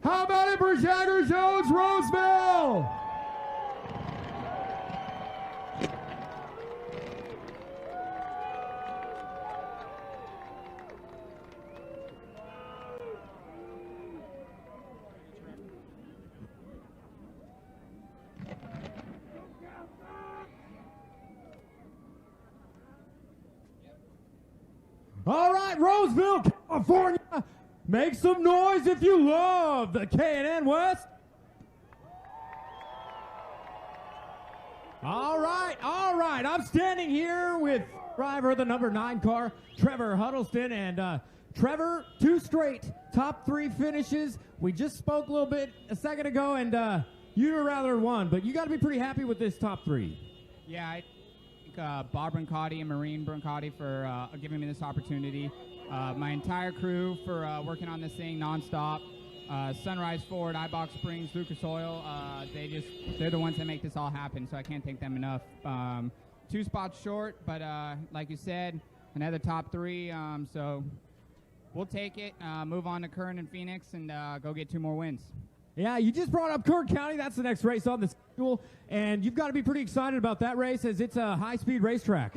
How about it for Jagger Jones, Roseville? All right, Roseville, California, make some noise if you love the K&N West. All right. I'm standing here with driver of the number 9 car, Trevor Huddleston. And Trevor, 2 straight top 3 finishes. We just spoke a little bit a second ago, and you'd rather won, but you got to be pretty happy with this top 3. Yeah, I thank Bob Brancotti and Marine Brancotti for giving me this opportunity. My entire crew for working on this thing nonstop. Sunrise Ford, iBox Springs, Lucas Oil, they're the ones that make this all happen, so I can't thank them enough. 2 spots short, but like you said, another top 3, so we'll take it, move on to Kern and Phoenix, and go get 2 more wins. Yeah, you just brought up Kern County. That's the next race on the schedule, and you've got to be pretty excited about that race as it's a high-speed racetrack.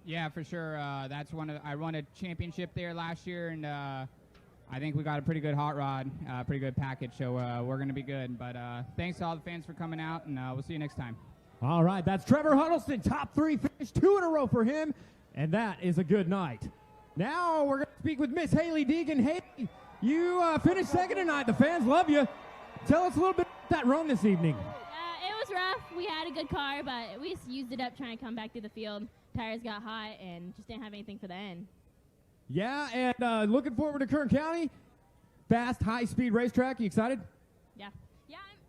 Yeah, for sure. That's I won a championship there last year, and I think we got a pretty good hot rod, pretty good package, so we're going to be good. But thanks to all the fans for coming out, and we'll see you next time. All right, that's Trevor Huddleston, top 3 finish, 2 in a row for him, and that is a good night. Now we're going to speak with Miss Hailey Deacon. Hailey, you finished second tonight. The fans love you. Tell us a little bit about that run this evening. It was rough. We had a good car, but we just used it up trying to come back through the field. Tires got hot and just didn't have anything for the end. Yeah, and looking forward to Kern County. Fast, high-speed racetrack. You excited? Yeah,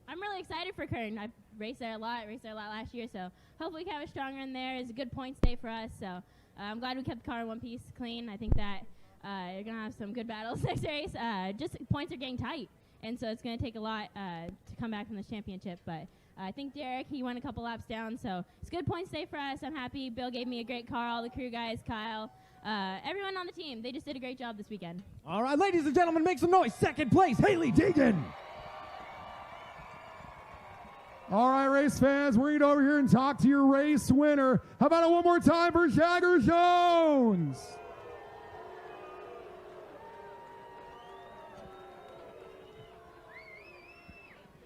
I'm really excited for Kern. I've raced there a lot last year, so hopefully we can have a strong run there. It's a good points day for us, so I'm glad we kept the car in one piece clean. I think that you're going to have some good battles next race. Just points are getting tight, and so it's going to take a lot to come back from this championship, but I think Derrick, he went a couple laps down, so it's a good points day for us. I'm happy. Bill gave me a great car, all the crew guys, Kyle, everyone on the team. They just did a great job this weekend. All right, ladies and gentlemen, make some noise. Second place, Hailey Deacon. All right, race fans, we're going to go over here and talk to your race winner. How about it one more time for Jagger Jones?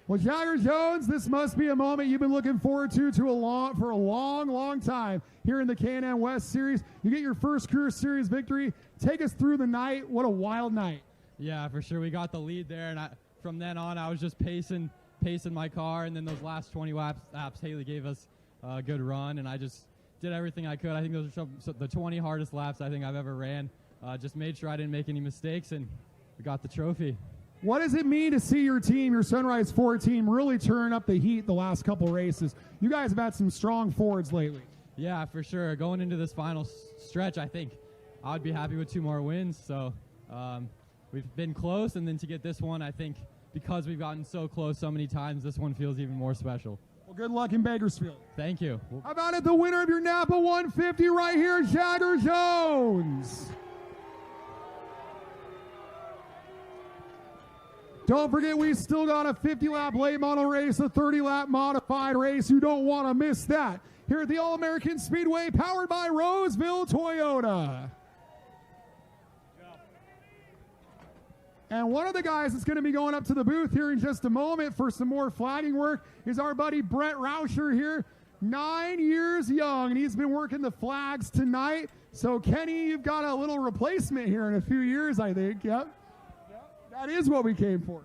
Well, Jagger Jones, this must be a moment you've been looking forward to for a long time here in the K&N West Series. You get your first Career Series victory. Take us through the night. What a wild night. Yeah, for sure. We got the lead there, and from then on, I was just pacing my car, and then those last 20 laps, Hailey gave us a good run, and I just did everything I could. I think those are the 20 hardest laps I think I've ever ran. Just made sure I didn't make any mistakes, and we got the trophy. What does it mean to see your team, your Sunrise Ford team, really turn up the heat the last couple races? You guys have had some strong Fords lately. Yeah, for sure. Going into this final stretch, I think I'd be happy with 2 more wins. So we've been close, and then to get this one, I think because we've gotten so close so many times, this one feels even more special. Well, good luck in Bakersfield. Thank you. How about it, the winner of your Napa 150 right here, Jagger Jones? Don't forget, we still got a 50-lap late model race, a 30-lap modified race. You don't want to miss that here at the All-American Speedway, powered by Roseville Toyota. And one of the guys that's going to be going up to the booth here in just a moment for some more flagging work is our buddy Brett Rauscher here, 9 years young, and he's been working the flags tonight. So, Kenny, you've got a little replacement here in a few years, I think. Yep. That is what we came for.